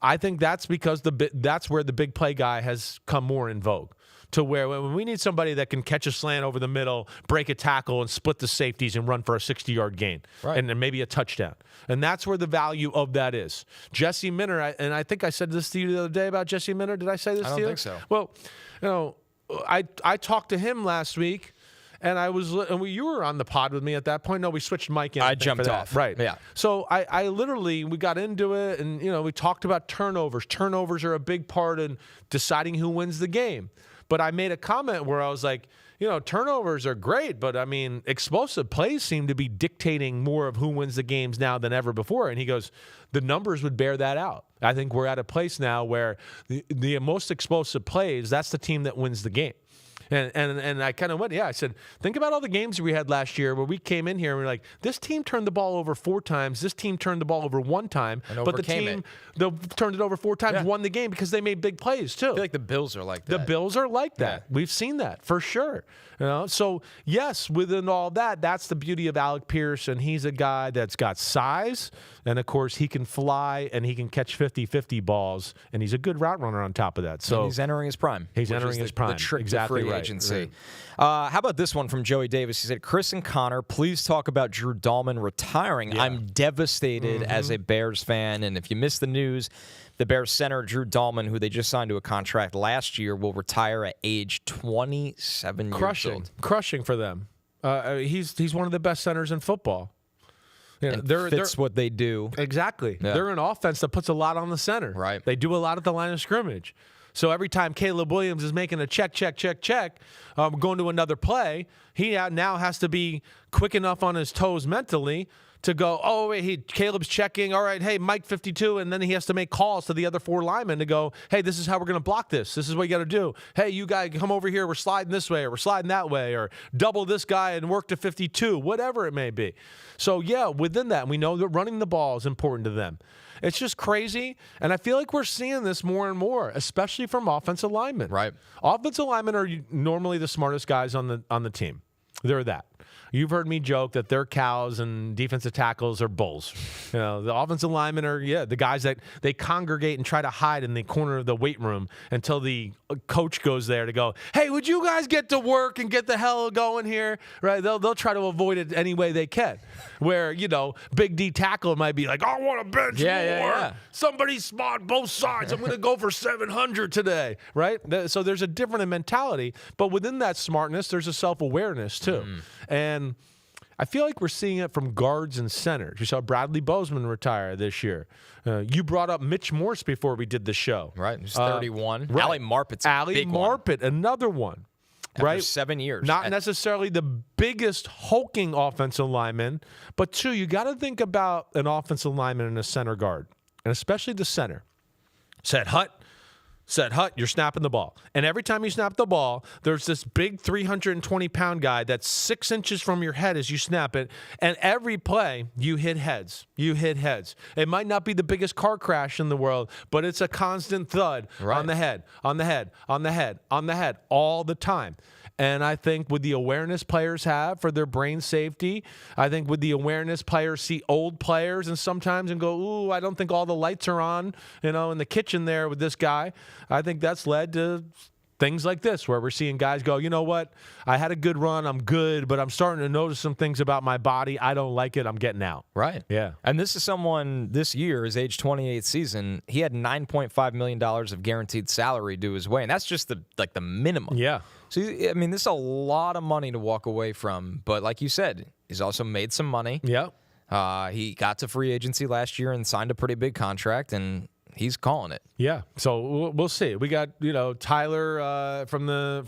I think that's because that's where the big play guy has come more in vogue. To where when we need somebody that can catch a slant over the middle, break a tackle, and split the safeties and run for a 60-yard gain, right, and then maybe a touchdown. And that's where the value of that is. Jesse Minter, and I think I said this to you the other day about Jesse Minter. Did I say this to you? I don't think so. Well, I talked to him last week. And you were on the pod with me at that point. No, we switched mic in. I jumped off. Right. Yeah. So I literally, we got into it and, we talked about turnovers. Turnovers are a big part in deciding who wins the game. But I made a comment where I was like, turnovers are great, but I mean, explosive plays seem to be dictating more of who wins the games now than ever before. And he goes, the numbers would bear that out. I think we're at a place now where the most explosive plays, that's the team that wins the game. And I kind of went, I said, think about all the games we had last year where we came in here and we're like, this team turned the ball over 4 times. This team turned the ball over 1 time. But the team that turned it over 4 times won the game because they made big plays too. I feel like the Bills are like that. The Bills are like that. Yeah. We've seen that for sure. So, yes, within all that, that's the beauty of Alec Pierce. And he's a guy that's got size. And, of course, he can fly and he can catch 50-50 balls. And he's a good route runner on top of that. So and he's entering his prime. He's entering his prime. The trick exactly to free right. agency. Right. How about this one from Joey Davis? He said, Chris and Connor, please talk about Drew Dalman retiring. Yeah. I'm devastated as a Bears fan. And if you missed the news, the Bears center, Drew Dalman, who they just signed to a contract last year, will retire at age 27 years old. Crushing for them. He's one of the best centers in football. Fits what they do. Exactly. Yeah. They're an offense that puts a lot on the center. Right. They do a lot at the line of scrimmage. So every time Caleb Williams is making a check, going to another play, he now has to be quick enough on his toes mentally to go, oh, wait, Caleb's checking. All right, hey, Mike 52. And then he has to make calls to the other 4 linemen to go, hey, this is how we're going to block this. This is what you got to do. Hey, you guys come over here. We're sliding this way or we're sliding that way or double this guy and work to 52, whatever it may be. So, yeah, within that, we know that running the ball is important to them. It's just crazy, and I feel like we're seeing this more and more, especially from offensive linemen. Right. Offensive linemen are normally the smartest guys on the team. They're that. You've heard me joke that their cows and defensive tackles are bulls. You know, the offensive linemen are, the guys that they congregate and try to hide in the corner of the weight room until the coach goes there to go, hey, would you guys get to work and get the hell going here? Right? They'll try to avoid it any way they can. Where, Big D tackle might be like, I want to bench more. Yeah. Somebody spot both sides. I'm going to go for 700 today. Right? So there's a different mentality. But within that smartness, there's a self-awareness too. And I feel like we're seeing it from guards and centers. You saw Bradley Bozeman retire this year. You brought up Mitch Morse before we did the show. Right, he's 31. Right. Ali Marpet's Ali Marpet, another one. After 7 years. Not necessarily the biggest hulking offensive lineman, but two, you got to think about an offensive lineman and a center guard, and especially the center. Set Hut, you're snapping the ball. And every time you snap the ball, there's this big 320-pound guy that's 6 inches from your head as you snap it. And every play, you hit heads. It might not be the biggest car crash in the world, but it's a constant thud on the head, all the time. And I think with the awareness players have for their brain safety, I think with the awareness players see old players and sometimes and go, ooh, I don't think all the lights are on, in the kitchen there with this guy. I think that's led to things like this where we're seeing guys go, you know what, I had a good run, I'm good, but I'm starting to notice some things about my body. I don't like it. I'm getting out. Right. Yeah. And this is someone this year, his age 28 season, he had $9.5 million of guaranteed salary due his way. And that's just the minimum. Yeah. So, I mean, this is a lot of money to walk away from. But like you said, he's also made some money. Yeah. He got to free agency last year and signed a pretty big contract, and he's calling it. Yeah, so we'll see. We got Tyler from the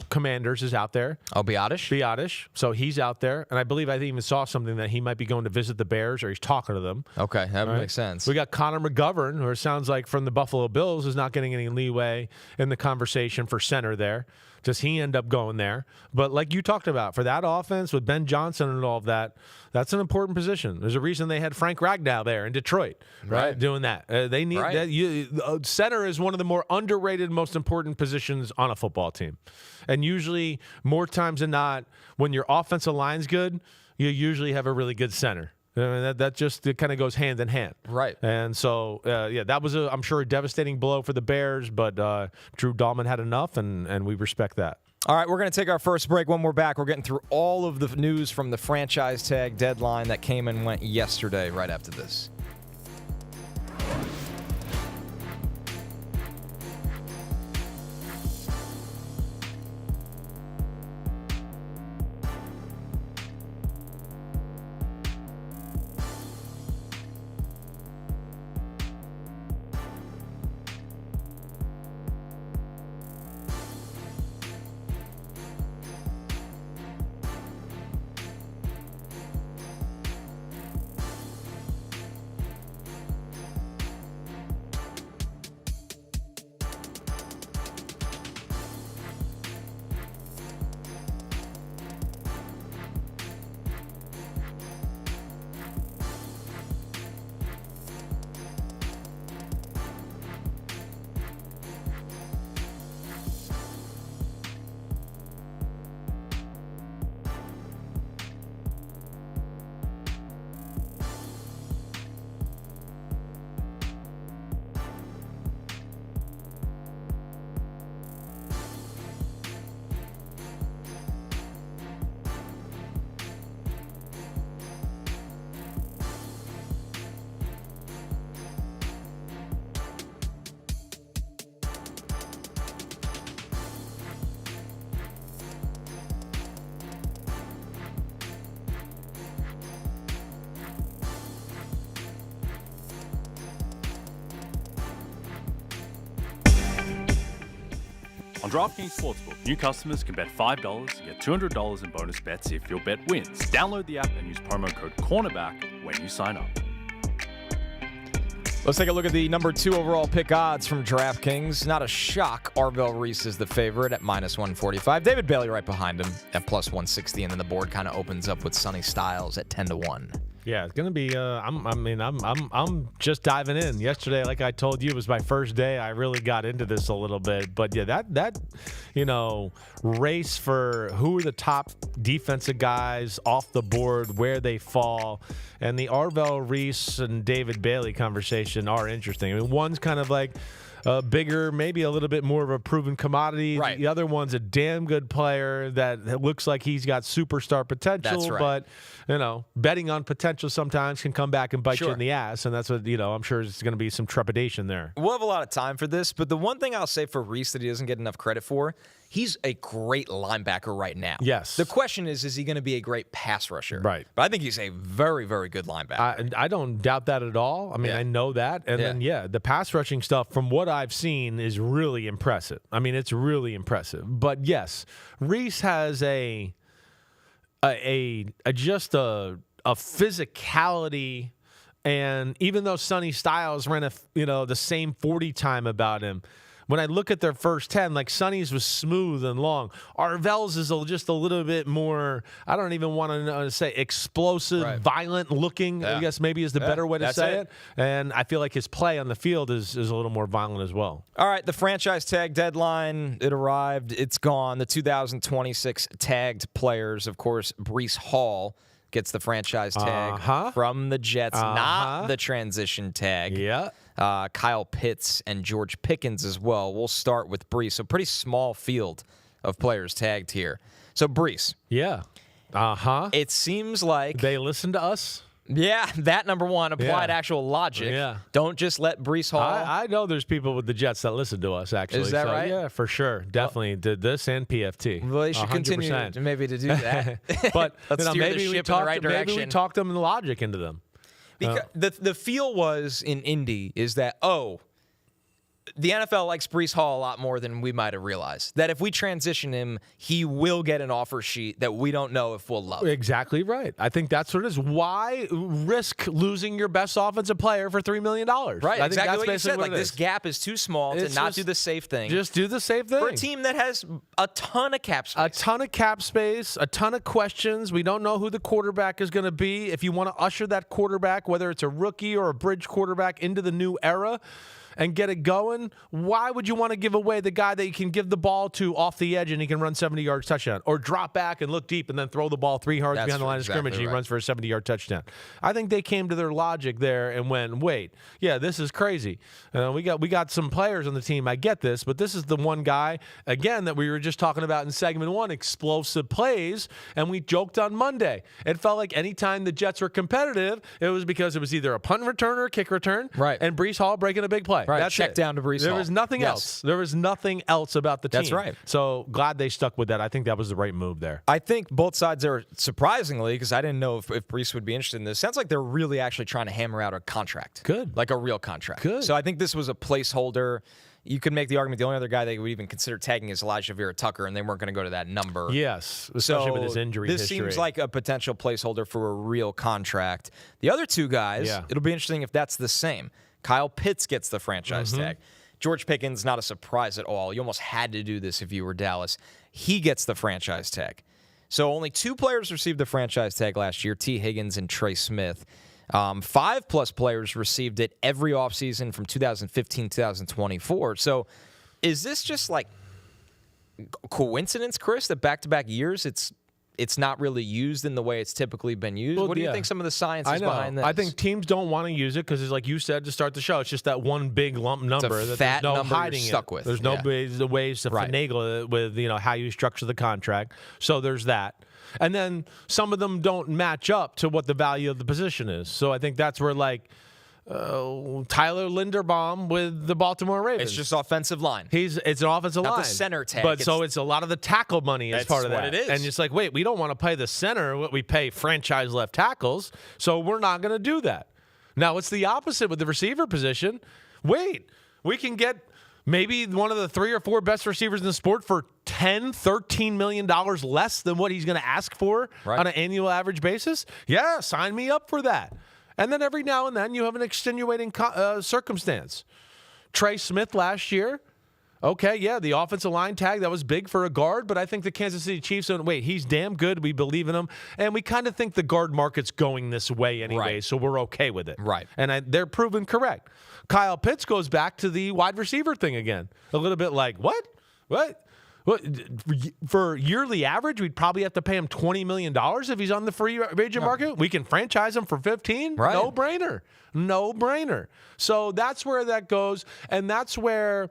Commanders is out there. Oh, Biotish. So he's out there, and I believe I even saw something that he might be going to visit the Bears, or he's talking to them. Okay, that would make sense. We got Connor McGovern, who it sounds like from the Buffalo Bills is not getting any leeway in the conversation for center there. Does he end up going there? But like you talked about, for that offense with Ben Johnson and all of that, that's an important position. There's a reason they had Frank Ragnow there in Detroit, right? Doing that. They need that. Center is one of the more underrated, most important positions on a football team. And usually, more times than not, when your offensive line's good, you usually have a really good center. I mean, that just kind of goes hand in hand. Right. And so, that was, I'm sure, a devastating blow for the Bears, but Drew Dalman had enough, and we respect that. All right, we're going to take our first break. When we're back, we're getting through all of the news from the franchise tag deadline that came and went yesterday right after this. On DraftKings Sportsbook, new customers can bet $5 and get $200 in bonus bets if your bet wins. Download the app and use promo code CORNERBACK when you sign up. Let's take a look at the number 2 overall pick odds from DraftKings. Not a shock. Arvell Reese is the favorite at -145. David Bailey right behind him at +160. And then the board kind of opens up with Sonny Styles at 10-1. Yeah, it's gonna be. I'm just diving in. Yesterday, like I told you, was my first day. I really got into this a little bit, but yeah, that race for who are the top defensive guys off the board, where they fall, and the Arvell Reese and David Bailey conversation are interesting. I mean, one's kind of like bigger, maybe a little bit more of a proven commodity. Right. The other one's a damn good player that looks like he's got superstar potential. That's right. But, betting on potential sometimes can come back and bite you in the ass. And that's what, I'm sure there's going to be some trepidation there. We'll have a lot of time for this, but the one thing I'll say for Reese that he doesn't get enough credit for, he's a great linebacker right now. Yes. The question is he going to be a great pass rusher? Right. But I think he's a very, very good linebacker. I don't doubt that at all. I mean, I know that. And then, the pass rushing stuff, from what I've seen, is really impressive. I mean, it's really impressive. But, yes, Reese has a physicality, and even though Sonny Styles ran the same 40 time about him, when I look at their first 10, like Sonny's was smooth and long. Arvell's is just a little bit more, I don't even want to say explosive, violent looking, I guess maybe is the better way to say it. And I feel like his play on the field is a little more violent as well. All right, the franchise tag deadline, it arrived. It's gone. The 2026 tagged players, of course, Breece Hall gets the franchise tag from the Jets, not the transition tag. Yeah. Kyle Pitts and George Pickens as well. We'll start with Breece. So pretty small field of players tagged here. So Breece. Yeah. It seems like they listen to us. Yeah, that number one, applied actual logic. Yeah. Don't just let Breece Hall. I know there's people with the Jets that listen to us, actually. Is that right? Yeah, for sure. Definitely did this and PFT. Well, they should 100%. continue maybe to do that. But Let's steer maybe the we ship in the right direction. Maybe we talked them in the logic into them. Because the feel was in Indy is that, the NFL likes Breece Hall a lot more than we might have realized. That if we transition him, he will get an offer sheet that we don't know if we'll love. Exactly right. I think that's what it is. Why risk losing your best offensive player for $3 million? Right, I exactly think that's what you said. what This gap is too small to not do the safe thing. Just do the safe thing. For a team that has a ton of cap space. A ton of cap space, a ton of questions. We don't know who the quarterback is going to be. If you want to usher that quarterback, whether it's a rookie or a bridge quarterback, into the new era and get it going, why would you want to give away the guy that you can give the ball to off the edge and he can run 70 yards touchdown, or drop back and look deep and then throw the ball 3 yards behind the line of scrimmage and he runs for a 70-yard touchdown? I think they came to their logic there and went, wait, this is crazy. We got some players on the team. I get this, but this is the one guy, again, that we were just talking about in segment 1, explosive plays, and we joked on Monday. It felt like anytime the Jets were competitive, it was because it was either a punt return or a kick return, and Breece Hall breaking a big play. Right. That's check down to Breece Hall. There was nothing else. There was nothing else about the team. That's right. So glad they stuck with that. I think that was the right move there. I think both sides are, surprisingly, because I didn't know if Breece would be interested in this, sounds like they're really actually trying to hammer out a contract. Good. Like a real contract. Good. So I think this was a placeholder. You could make the argument the only other guy they would even consider tagging is Elijah Vera Tucker, and they weren't going to go to that number. Yes, especially with his injury this history. Seems like a potential placeholder for a real contract. The other two guys, it'll be interesting if that's the same. Kyle Pitts gets the franchise tag. George Pickens, not a surprise at all. You almost had to do this if you were Dallas. He gets the franchise tag. So only 2 players received the franchise tag last year, T. Higgins and Trey Smith. 5+ players received it every offseason from 2015 to 2024. So is this just like coincidence, Chris, that back-to-back years it's not really used in the way it's typically been used? What do you think some of the science is behind this? I think teams don't want to use it because, like you said to start the show, it's just that one big lump number. It's a that fat there's no number hiding you're stuck it. with. There's no ways to finagle it with how you structure the contract. So there's that. And then some of them don't match up to what the value of the position is. So I think that's where Tyler Linderbaum with the Baltimore Ravens. It's just offensive line. It's an offensive line. Not the center tag. But it's a lot of the tackle money as part of that. That's what it is. And it's like, wait, we don't want to pay the center what we pay franchise left tackles, so we're not going to do that. Now, it's the opposite with the receiver position. Wait, we can get maybe one of the 3 or 4 best receivers in the sport for $10, $13 million less than what he's going to ask for on an annual average basis? Yeah, sign me up for that. And then every now and then you have an extenuating circumstance. Trey Smith last year, okay, yeah, the offensive line tag, that was big for a guard, but I think the Kansas City Chiefs don't, wait, he's damn good. We believe in him. And we kind of think the guard market's going this way anyway, so we're okay with it. Right. And they're proven correct. Kyle Pitts goes back to the wide receiver thing again. A little bit like, what? For yearly average, we'd probably have to pay him $20 million if he's on the free agent market. We can franchise him for $15. Right. No brainer. So that's where that goes. And that's where,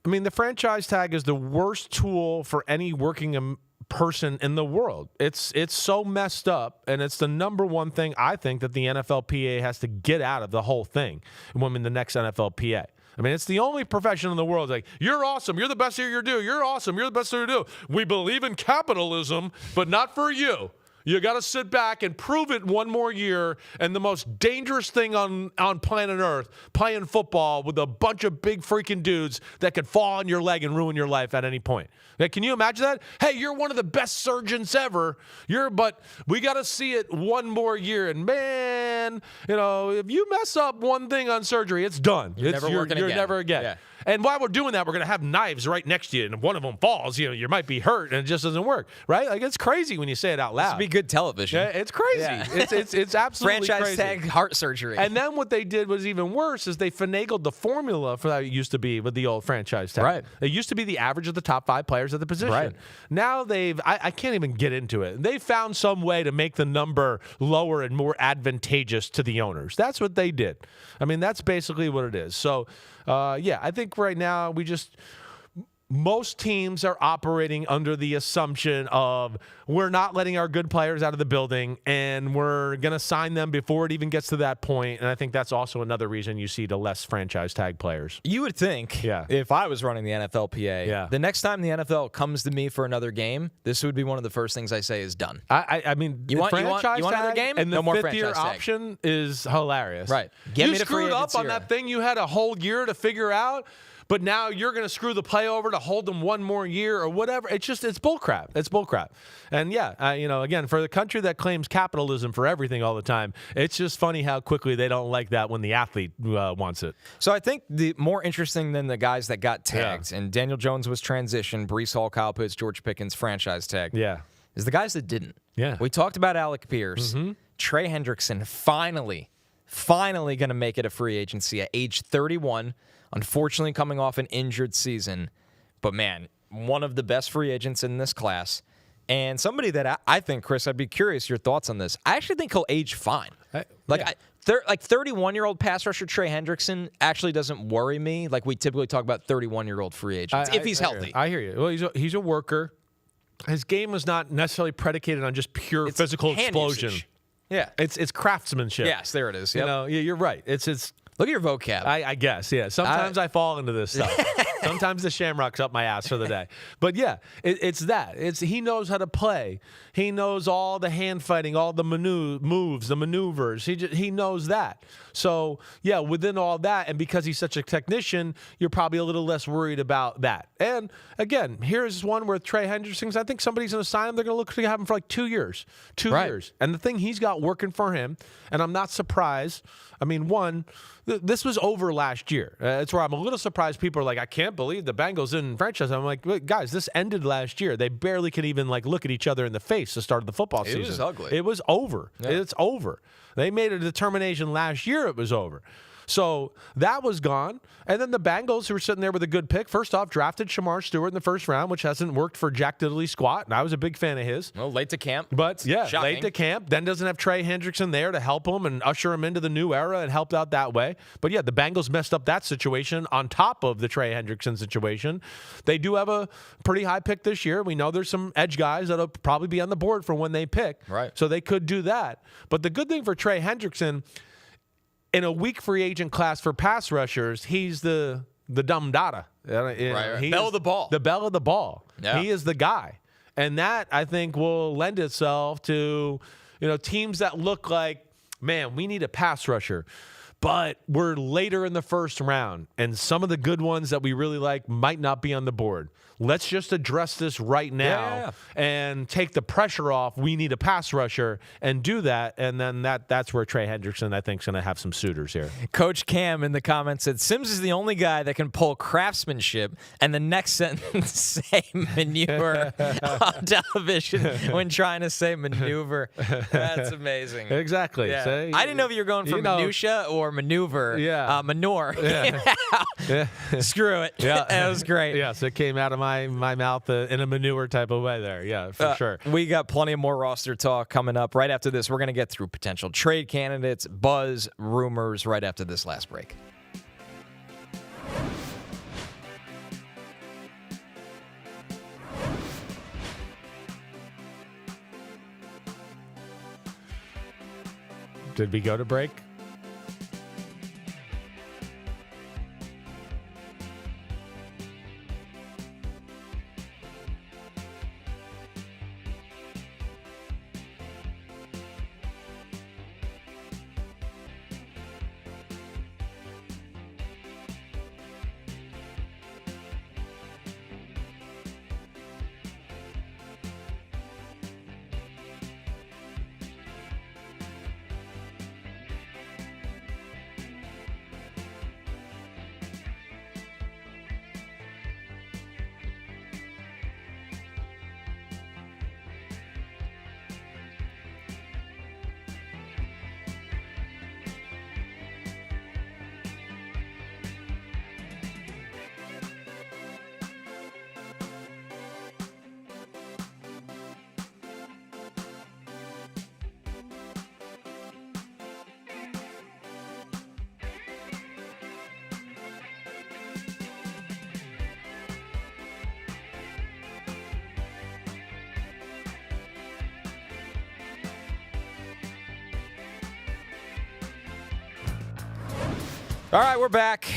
I mean, the franchise tag is the worst tool for any working person in the world. It's so messed up, and it's the number one thing I think that the NFLPA has to get out of the whole thing when in the next NFLPA. I mean, it's the only profession in the world like, you're awesome, you're the best of your do, you're awesome, you're the best of your do. We believe in capitalism, but not for you. You got to sit back and prove it one more year. And the most dangerous thing on planet Earth, playing football with a bunch of big freaking dudes that could fall on your leg and ruin your life at any point. Like, can you imagine that? Hey, you're one of the best surgeons ever. But we got to see it one more year. And man, if you mess up one thing on surgery, it's done. You're never again. Yeah. And while we're doing that, we're going to have knives right next to you, and if one of them falls, you might be hurt, and it just doesn't work, right? Like, it's crazy when you say it out loud. This would be good television. Yeah, it's crazy. Yeah. It's absolutely franchise crazy. tag heart surgery. And then what they did was even worse, is they finagled the formula for that it used to be with the old franchise tag. Right. It used to be the average of the top 5 players at the position. Right. Now I can't even get into it. They found some way to make the number lower and more advantageous to the owners. That's what they did. I mean, that's basically what it is. So, I think right now most teams are operating under the assumption of we're not letting our good players out of the building, and we're going to sign them before it even gets to that point. And I think that's also another reason you see the less franchise tag players. You would think, if I was running the NFLPA, the next time the NFL comes to me for another game, this would be one of the first things I say is done. I mean, you want franchise you want another game? And the no more fifth-year franchise option is hilarious. Right. You screwed up on that thing you had a whole year to figure out. But now you're going to screw the play over to hold them one more year or whatever. It's bullcrap. It's bullcrap. And again, for the country that claims capitalism for everything all the time, it's just funny how quickly they don't like that when the athlete wants it. So I think the more interesting than the guys that got tagged, and Daniel Jones was transitioned, Breece Hall, Kyle Pitts, George Pickens, franchise tag. Yeah. Is the guys that didn't. Yeah. We talked about Alec Pierce. Mm-hmm. Trey Hendrickson finally going to make it a free agency at age 31. Unfortunately, coming off an injured season. But, man, one of the best free agents in this class. And somebody that I think, Chris, I'd be curious your thoughts on this. I actually think he'll age fine. 31-year-old pass rusher Trey Hendrickson actually doesn't worry me. Like we typically talk about 31-year-old free agents, if he's healthy. I hear you. Well, he's a worker. His game was not necessarily predicated on just pure physical explosion. Usage. Yeah. It's craftsmanship. Yes, there it is. Yep. You're right. It's look at your vocab. I guess, yeah. Sometimes I fall into this stuff. Sometimes the shamrock's up my ass for the day. But yeah, it's that. He knows how to play. He knows all the hand fighting, all the moves, the maneuvers. He knows that. So yeah, within all that, and because he's such a technician, you're probably a little less worried about that. And again, here's one where Trey Hendrickson, I think somebody's going to sign him. They're going to look to have him for like 2 years. 2 years. And the thing he's got working for him, and I'm not surprised. I mean, this was over last year. It's where I'm a little surprised people are like, I can't believe the Bengals didn't franchise. I'm like, guys, this ended last year. They barely could even look at each other in the face to start the football season. It was ugly. It was over. Yeah. It's over. They made a determination last year it was over. So that was gone. And then the Bengals, who were sitting there with a good pick, first off, drafted Shamar Stewart in the first round, which hasn't worked for Jack Diddley squat. And I was a big fan of his. Well, late to camp. But yeah, shocking. Late to camp. Then doesn't have Trey Hendrickson there to help him and usher him into the new era and helped out that way. But yeah, the Bengals messed up that situation on top of the Trey Hendrickson situation. They do have a pretty high pick this year. We know there's some edge guys that'll probably be on the board for when they pick. Right. So they could do that. But the good thing for Trey Hendrickson, in a weak free agent class for pass rushers, he's the dumb data. Right. Bell of the ball. The bell of the ball. Yeah. He is the guy. And that, I think, will lend itself to, teams that look like, man, we need a pass rusher. but we're later in the first round, and some of the good ones that we really like might not be on the board. Let's just address this right now and take the pressure off. We need a pass rusher and do that, and then that's where Trey Hendrickson, I think, is going to have some suitors here. Coach Cam in the comments said, Sims is the only guy that can pull craftsmanship, and the next sentence say manure on television when trying to say maneuver. That's amazing. Exactly. Yeah. So, I didn't know if you were going for minutia or maneuver. Yeah. Manure. Yeah. Yeah. Screw it. Yeah. That was great. Yeah, so it came out of my mouth in a manure type of way there. Yeah, for sure. We got plenty of more roster talk coming up. Right after this, we're going to get through potential trade candidates, buzz, rumors right after this last break. Did we go to break? All right, we're back.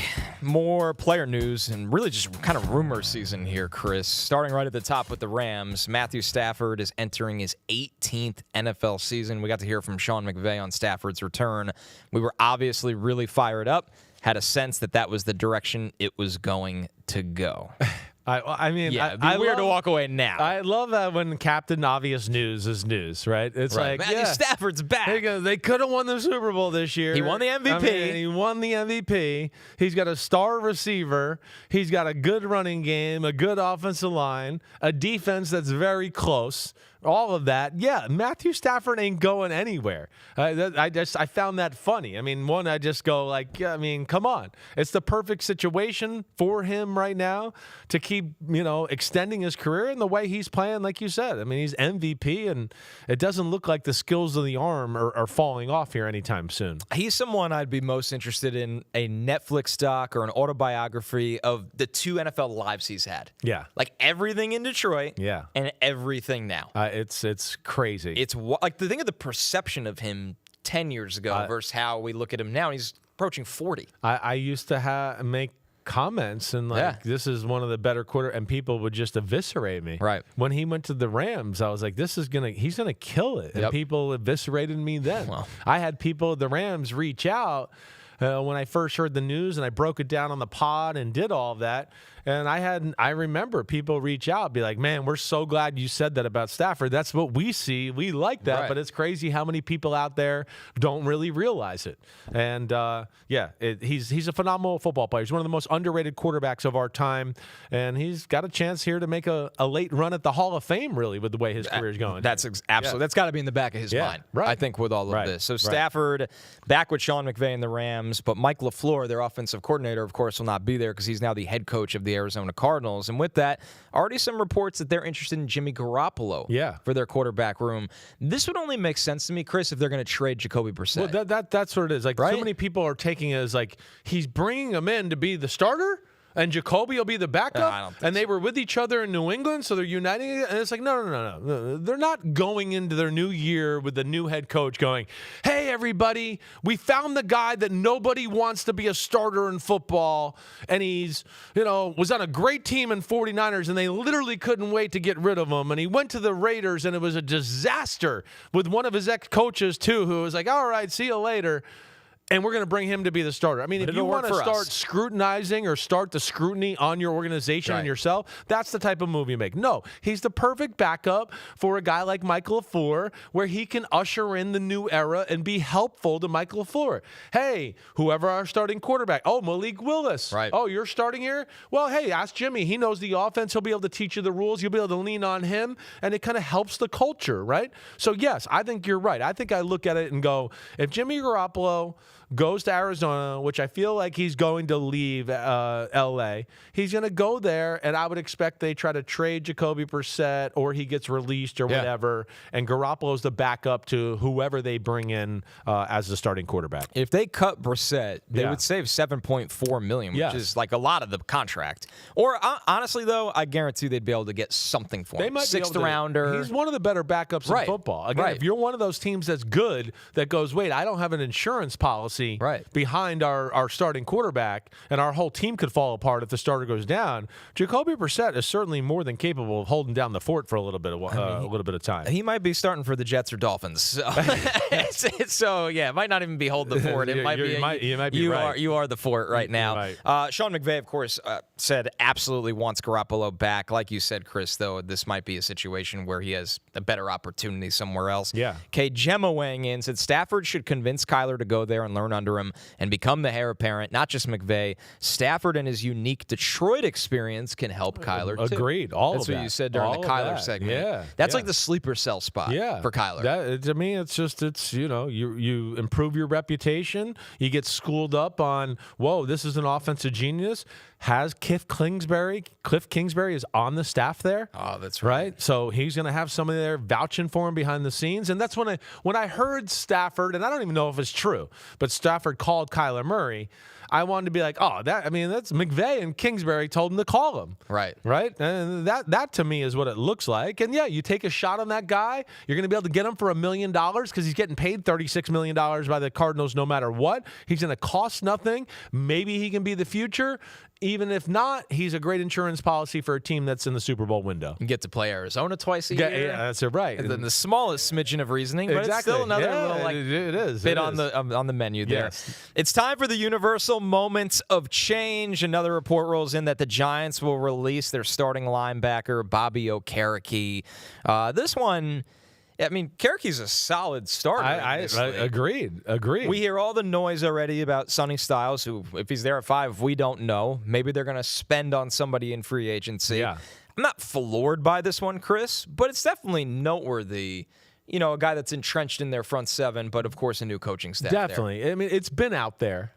More player news and really just kind of rumor season here, Chris. Starting right at the top with the Rams, Matthew Stafford is entering his 18th NFL season. We got to hear from Sean McVay on Stafford's return. We were obviously really fired up, had a sense that was the direction it was going to go. I mean, yeah, it'd be weird to walk away now. I love that when Captain Obvious news is news, right? It's like, Matthew Stafford's back. They could have won the Super Bowl this year. He won the MVP. I mean, he won the MVP. He's got a star receiver. He's got a good running game, a good offensive line, a defense that's very close. All of that. Yeah, Matthew Stafford ain't going anywhere. I found that funny. I mean, I just go like, yeah, I mean, come on. It's the perfect situation for him right now to keep, extending his career in the way he's playing, like you said. I mean, he's MVP, and it doesn't look like the skills of the arm are falling off here anytime soon. He's someone I'd be most interested in a Netflix doc or an autobiography of the 2 NFL lives he's had. Yeah. Like everything in Detroit Yeah. and everything now. It's crazy. It's like the thing of the perception of him 10 years ago versus how we look at him now. And he's approaching 40. I used to make comments and this is one of the better and people would just eviscerate me. Right. When he went to the Rams, I was like, he's gonna kill it. And people eviscerated me then. Well. I had people at the Rams reach out when I first heard the news and I broke it down on the pod and did all of that. And I remember people reach out, be like, man, we're so glad you said that about Stafford. That's what we see. We like that, right. But it's crazy how many people out there don't really realize it. And he's a phenomenal football player. He's one of the most underrated quarterbacks of our time. And he's got a chance here to make a late run at the Hall of Fame, really, with the way his career is going. That's absolutely. That's got to be in the back of his mind, right. I think, with all of this. So Stafford back with Sean McVay and the Rams, but Mike LaFleur, their offensive coordinator, of course, will not be there because he's now the head coach of the Arizona Cardinals. And with that, already some reports that they're interested in Jimmy Garoppolo for their quarterback room. This would only make sense to me, Chris, if they're going to trade Jacoby Brissett. Well, that's what it is. Like, so many people are taking it as like he's bringing him in to be the starter and Jacoby will be the backup, and they were with each other in New England, so they're uniting. And it's like, no. They're not going into their new year with the new head coach going, hey, everybody, we found the guy that nobody wants to be a starter in football, and he's, was on a great team in 49ers, and they literally couldn't wait to get rid of him. And he went to the Raiders, and it was a disaster with one of his ex-coaches, too, who was like, all right, see you later. and we're going to bring him to be the starter. I mean, if you want to start scrutinizing or start the scrutiny on your organization and yourself, that's the type of move you make. No, he's the perfect backup for a guy like Michael LaFleur, where he can usher in the new era and be helpful to Michael LaFleur. Hey, whoever our starting quarterback. Oh, Malik Willis. Right. Oh, you're starting here? Well, hey, ask Jimmy. He knows the offense. He'll be able to teach you the rules. You'll be able to lean on him, and it kind of helps the culture, right? So, yes, I think you're right. I think I look at it and go, if Jimmy Garoppolo goes to Arizona, which I feel like he's going to leave L.A., he's going to go there, and I would expect they try to trade Jacoby Brissett or he gets released or whatever, and Garoppolo's the backup to whoever they bring in as the starting quarterback. If they cut Brissett, they would save $7.4 million, which is like a lot of the contract. Or honestly, though, I guarantee they'd be able to get something for him. Sixth rounder. He's one of the better backups in football. Again, if you're one of those teams that's good that goes, wait, I don't have an insurance policy behind our starting quarterback, and our whole team could fall apart if the starter goes down. Jacoby Brissett is certainly more than capable of holding down the fort for a little bit of time. He might be starting for the Jets or Dolphins. So, it might not even be holding the fort. It might be. You might be right. You are the fort right now. Right. Sean McVay, of course, said absolutely wants Garoppolo back. Like you said, Chris, though, this might be a situation where he has a better opportunity somewhere else. Yeah. Kay Gemma weighing in said Stafford should convince Kyler to go there and learn under him and become the heir apparent, not just McVay. Stafford and his unique Detroit experience can help Kyler, too. Agreed. That's what you said during the Kyler segment. Yeah. That's like the sleeper cell spot for Kyler. To me, it's you improve your reputation. You get schooled up on, whoa, this is an offensive genius. Has Cliff Kingsbury is on the staff there. Oh, that's right. So he's going to have somebody there vouching for him behind the scenes. And that's when I heard Stafford, and I don't even know if it's true, but Stafford called Kyler Murray, I wanted to be like, that's McVay and Kingsbury told him to call him. Right. And that to me is what it looks like. And you take a shot on that guy. You're going to be able to get him for $1 million because he's getting paid $36 million by the Cardinals no matter what. He's going to cost nothing. Maybe he can be the future. Even if not, he's a great insurance policy for a team that's in the Super Bowl window. You get to play Arizona twice a year. Yeah, that's right. And then the smallest smidgen of reasoning, but it's still another little bit on the menu there. Yes. It's time for the universal moments of change. Another report rolls in that the Giants will release their starting linebacker, Bobby Okereke. This one, Kereke's a solid starter. I agreed. We hear all the noise already about Sonny Styles, who, if he's there at 5, we don't know. Maybe they're going to spend on somebody in free agency. Yeah. I'm not floored by this one, Chris, but it's definitely noteworthy. A guy that's entrenched in their front seven, but of course a new coaching staff. Definitely. There. It's been out there.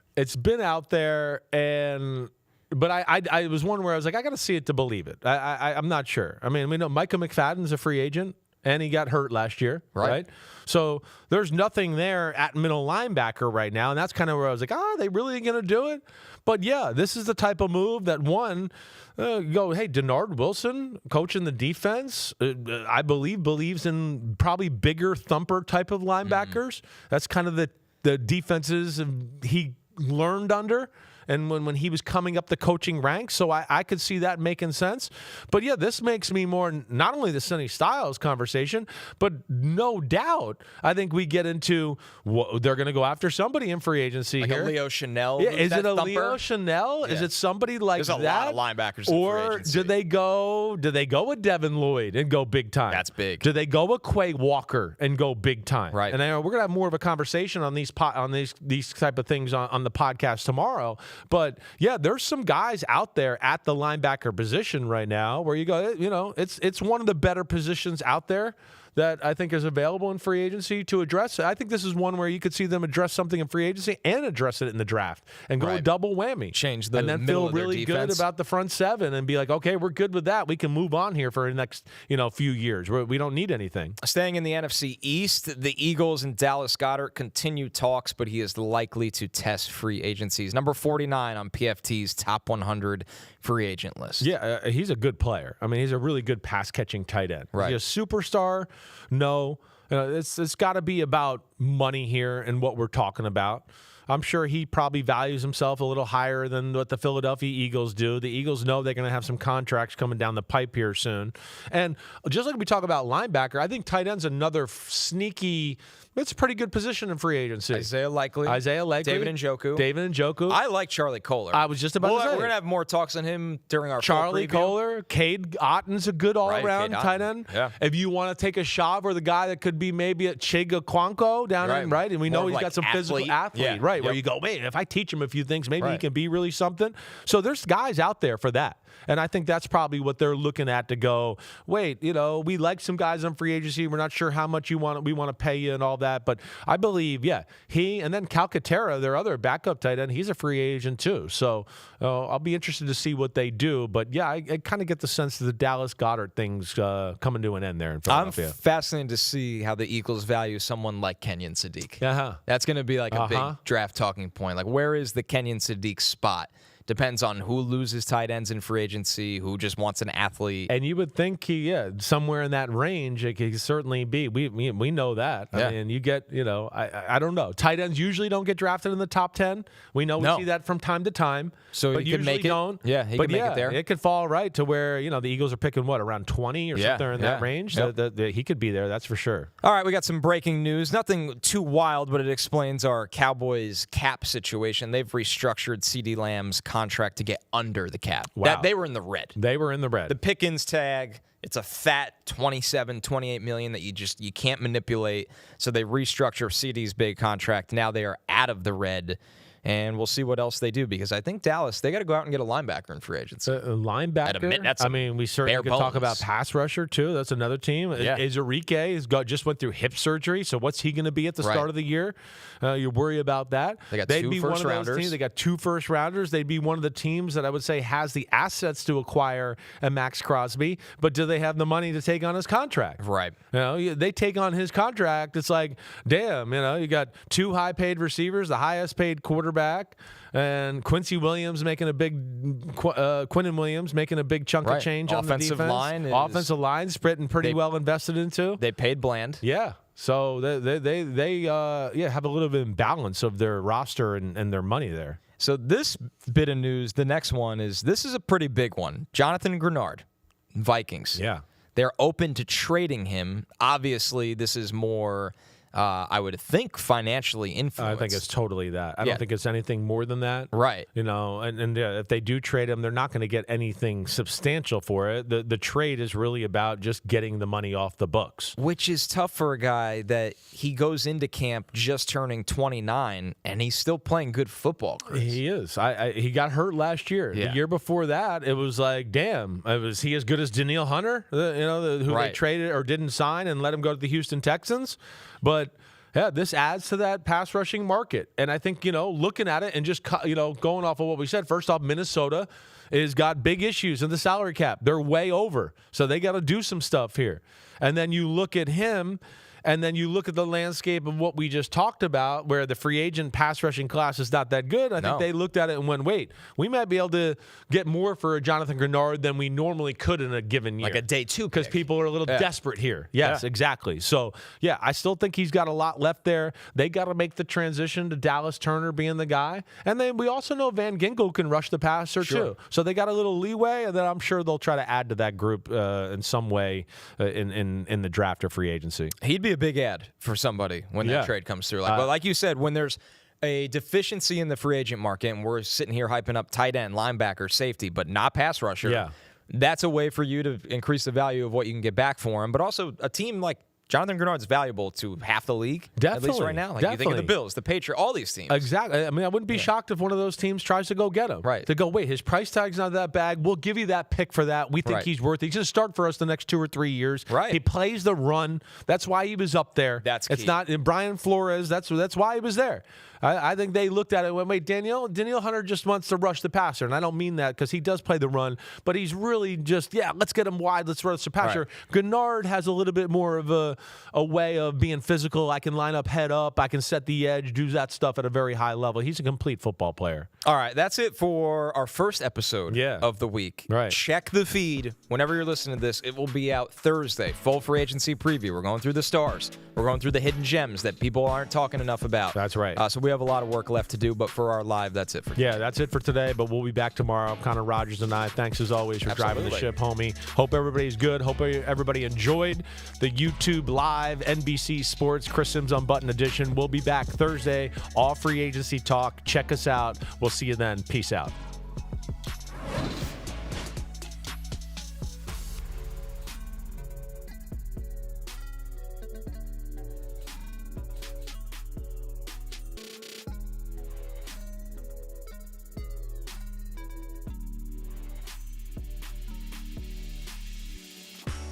But I was one where I was like, I got to see it to believe it. I'm not sure. We know Micah McFadden's a free agent. And he got hurt last year, right? So there's nothing there at middle linebacker right now, and that's kind of where I was like, are they really going to do it? But, this is the type of move that, hey, Denard Wilson, coaching the defense, I believes in probably bigger thumper type of linebackers. That's kind of the defenses he learned under. And when he was coming up the coaching ranks, so I could see that making sense. But, this makes me more not only the Sonny Styles conversation, but no doubt I think we get into they're going to go after somebody in free agency like here. A Leo Chanel. Yeah, is it a thumper? Leo Chanel? Yeah. Is it somebody like There's that? There's a lot of linebackers in free agency. Or do they go with Devin Lloyd and go big time? That's big. Do they go with Quay Walker and go big time? Right. And we're going to have more of a conversation on these type of things on the podcast tomorrow. But, there's some guys out there at the linebacker position right now where you go, it's one of the better positions out there that I think is available in free agency to address. I think this is one where you could see them address something in free agency and address it in the draft and go a double whammy. Change the and then middle feel of their really defense. good about the front seven and be like, okay, we're good with that. We can move on here for the next few years. We don't need anything. Staying in the NFC East, the Eagles and Dallas Goedert continue talks, but he is likely to test free agencies. Number 49 on PFT's top 100 free agent list. Yeah, he's a good player. He's a really good pass-catching tight end. Right. Is he a superstar? No. It's got to be about money here and what we're talking about. I'm sure he probably values himself a little higher than what the Philadelphia Eagles do. The Eagles know they're going to have some contracts coming down the pipe here soon. And just like we talk about linebacker, I think tight end's another sneaky. It's a pretty good position in free agency. Isaiah Likely. David Njoku. I like Charlie Kohler. I was just about to say. We're going to have more talks on him during our Charlie full preview. Kohler. Cade Otton's a good all-around tight end. Yeah. If you want to take a shot for the guy that could be maybe at Chiga Kwanko down in, right? And we know he's got some physical athlete, right? Where you go, wait, if I teach him a few things, maybe he can be really something. So there's guys out there for that. And I think that's probably what they're looking at to go, wait, we like some guys on free agency. We're not sure how much we want to pay you and all that. But I believe, he and then Calcaterra, their other backup tight end, he's a free agent too. So I'll be interested to see what they do. But I kind of get the sense that the Dallas Goedert thing's coming to an end there in Philadelphia. I'm fascinated to see how the Eagles value someone like Kenyon Sadiq. That's going to be like a big draft talking point. Like, where is the Kenyon Sadiq spot? Depends on who loses tight ends in free agency, who just wants an athlete. And you would think somewhere in that range it could certainly be. We know that. I mean, you get, I don't know. Tight ends usually don't get drafted in the top 10. We know we see that from time to time. So but he could make it. Don't. Yeah, he could make it there. It could fall right to where, the Eagles are picking around 20 or something in that range. Yep. He could be there, that's for sure. All right, we got some breaking news. Nothing too wild, but it explains our Cowboys cap situation. They've restructured CeeDee Lamb's contract to get under the cap. Wow. They were in the red. The Pickens tag, it's a fat 27, 28 million that you can't manipulate. So they restructure CeeDee's big contract. Now they are out of the red. And we'll see what else they do, because I think Dallas, they got to go out and get a linebacker in free agency. A linebacker? We certainly could talk about pass rusher, too. That's another team. Yeah. Okereke just went through hip surgery, so what's he going to be at the start of the year? You worry about that. They got They'd two be one of those first-rounders. teams. They got 2 first-rounders. They'd be one of the teams that I would say has the assets to acquire a Max Crosby, but do they have the money to take on his contract? Right. They take on his contract. It's like, damn, you got 2 high-paid receivers, the highest-paid quarterback, and Quinnen Williams making a big chunk of change on the defense. Offensive line spreading pretty well invested into. They paid Bland. Yeah. So they have a little bit of imbalance of their roster and their money there. So this bit of news, the next one this is a pretty big one. Jonathan Greenard, Vikings. Yeah. They're open to trading him. Obviously, this is more, I would think, financially influenced. I think it's totally that. I don't think it's anything more than that. Right. And if they do trade him, they're not going to get anything substantial for it. The trade is really about just getting the money off the books. Which is tough for a guy that he goes into camp just turning 29, and he's still playing good football, Chris. He is. He got hurt last year. Yeah. The year before that, it was like, damn, was he as good as Danielle Hunter, who they traded or didn't sign and let him go to the Houston Texans? But this adds to that pass rushing market. And I think, looking at it and just, going off of what we said, first off, Minnesota has got big issues in the salary cap. They're way over. So they got to do some stuff here. And then you look at him, and then you look at the landscape of what we just talked about, where the free agent pass rushing class is not that good. I think they looked at it and went, wait, we might be able to get more for a Jonathan Greenard than we normally could in a given year. Like a day 2 because people are a little desperate here. Yes, exactly. So, I still think he's got a lot left there. They got to make the transition to Dallas Turner being the guy. And then we also know Van Ginkel can rush the passer too. So they got a little leeway, and then I'm sure they'll try to add to that group in some way in the draft or free agency. He'd be a big ad for somebody when that trade comes through. But like you said, when there's a deficiency in the free agent market, and we're sitting here hyping up tight end, linebacker, safety, but not pass rusher, that's a way for you to increase the value of what you can get back for him. But also a team like Jonathan Greenard's valuable to half the league, at least right now. You think of the Bills, the Patriots, all these teams. Exactly. I wouldn't be shocked if one of those teams tries to go get him. Right. To go, wait, his price tag's not that bad. We'll give you that pick for that. We think he's worth it. He's going to start for us the next 2 or 3 years. Right. He plays the run. That's why he was up there. That's key. It's not Brian Flores. That's why he was there. I think they looked at it and went, wait, Danielle Hunter just wants to rush the passer. And I don't mean that because he does play the run, but he's really just, let's get him wide. Let's rush the passer. Right. Greenard has a little bit more of a a way of being physical. I can line up head up. I can set the edge, do that stuff at a very high level. He's a complete football player. All right, that's it for our first episode of the week. Right. Check the feed. Whenever you're listening to this, it will be out Thursday. Full free agency preview. We're going through the stars. We're going through the hidden gems that people aren't talking enough about. That's right. So we have a lot of work left to do, but for our live, that's it for today. Yeah, that's it for today, but we'll be back tomorrow. Connor Rogers and I. Thanks as always for driving the ship, homie. Hope everybody's good. Hope everybody enjoyed the YouTube Live NBC Sports Chris Sims Unbuttoned edition. We'll be back Thursday. All free agency talk. Check us out. We'll see you then. Peace out.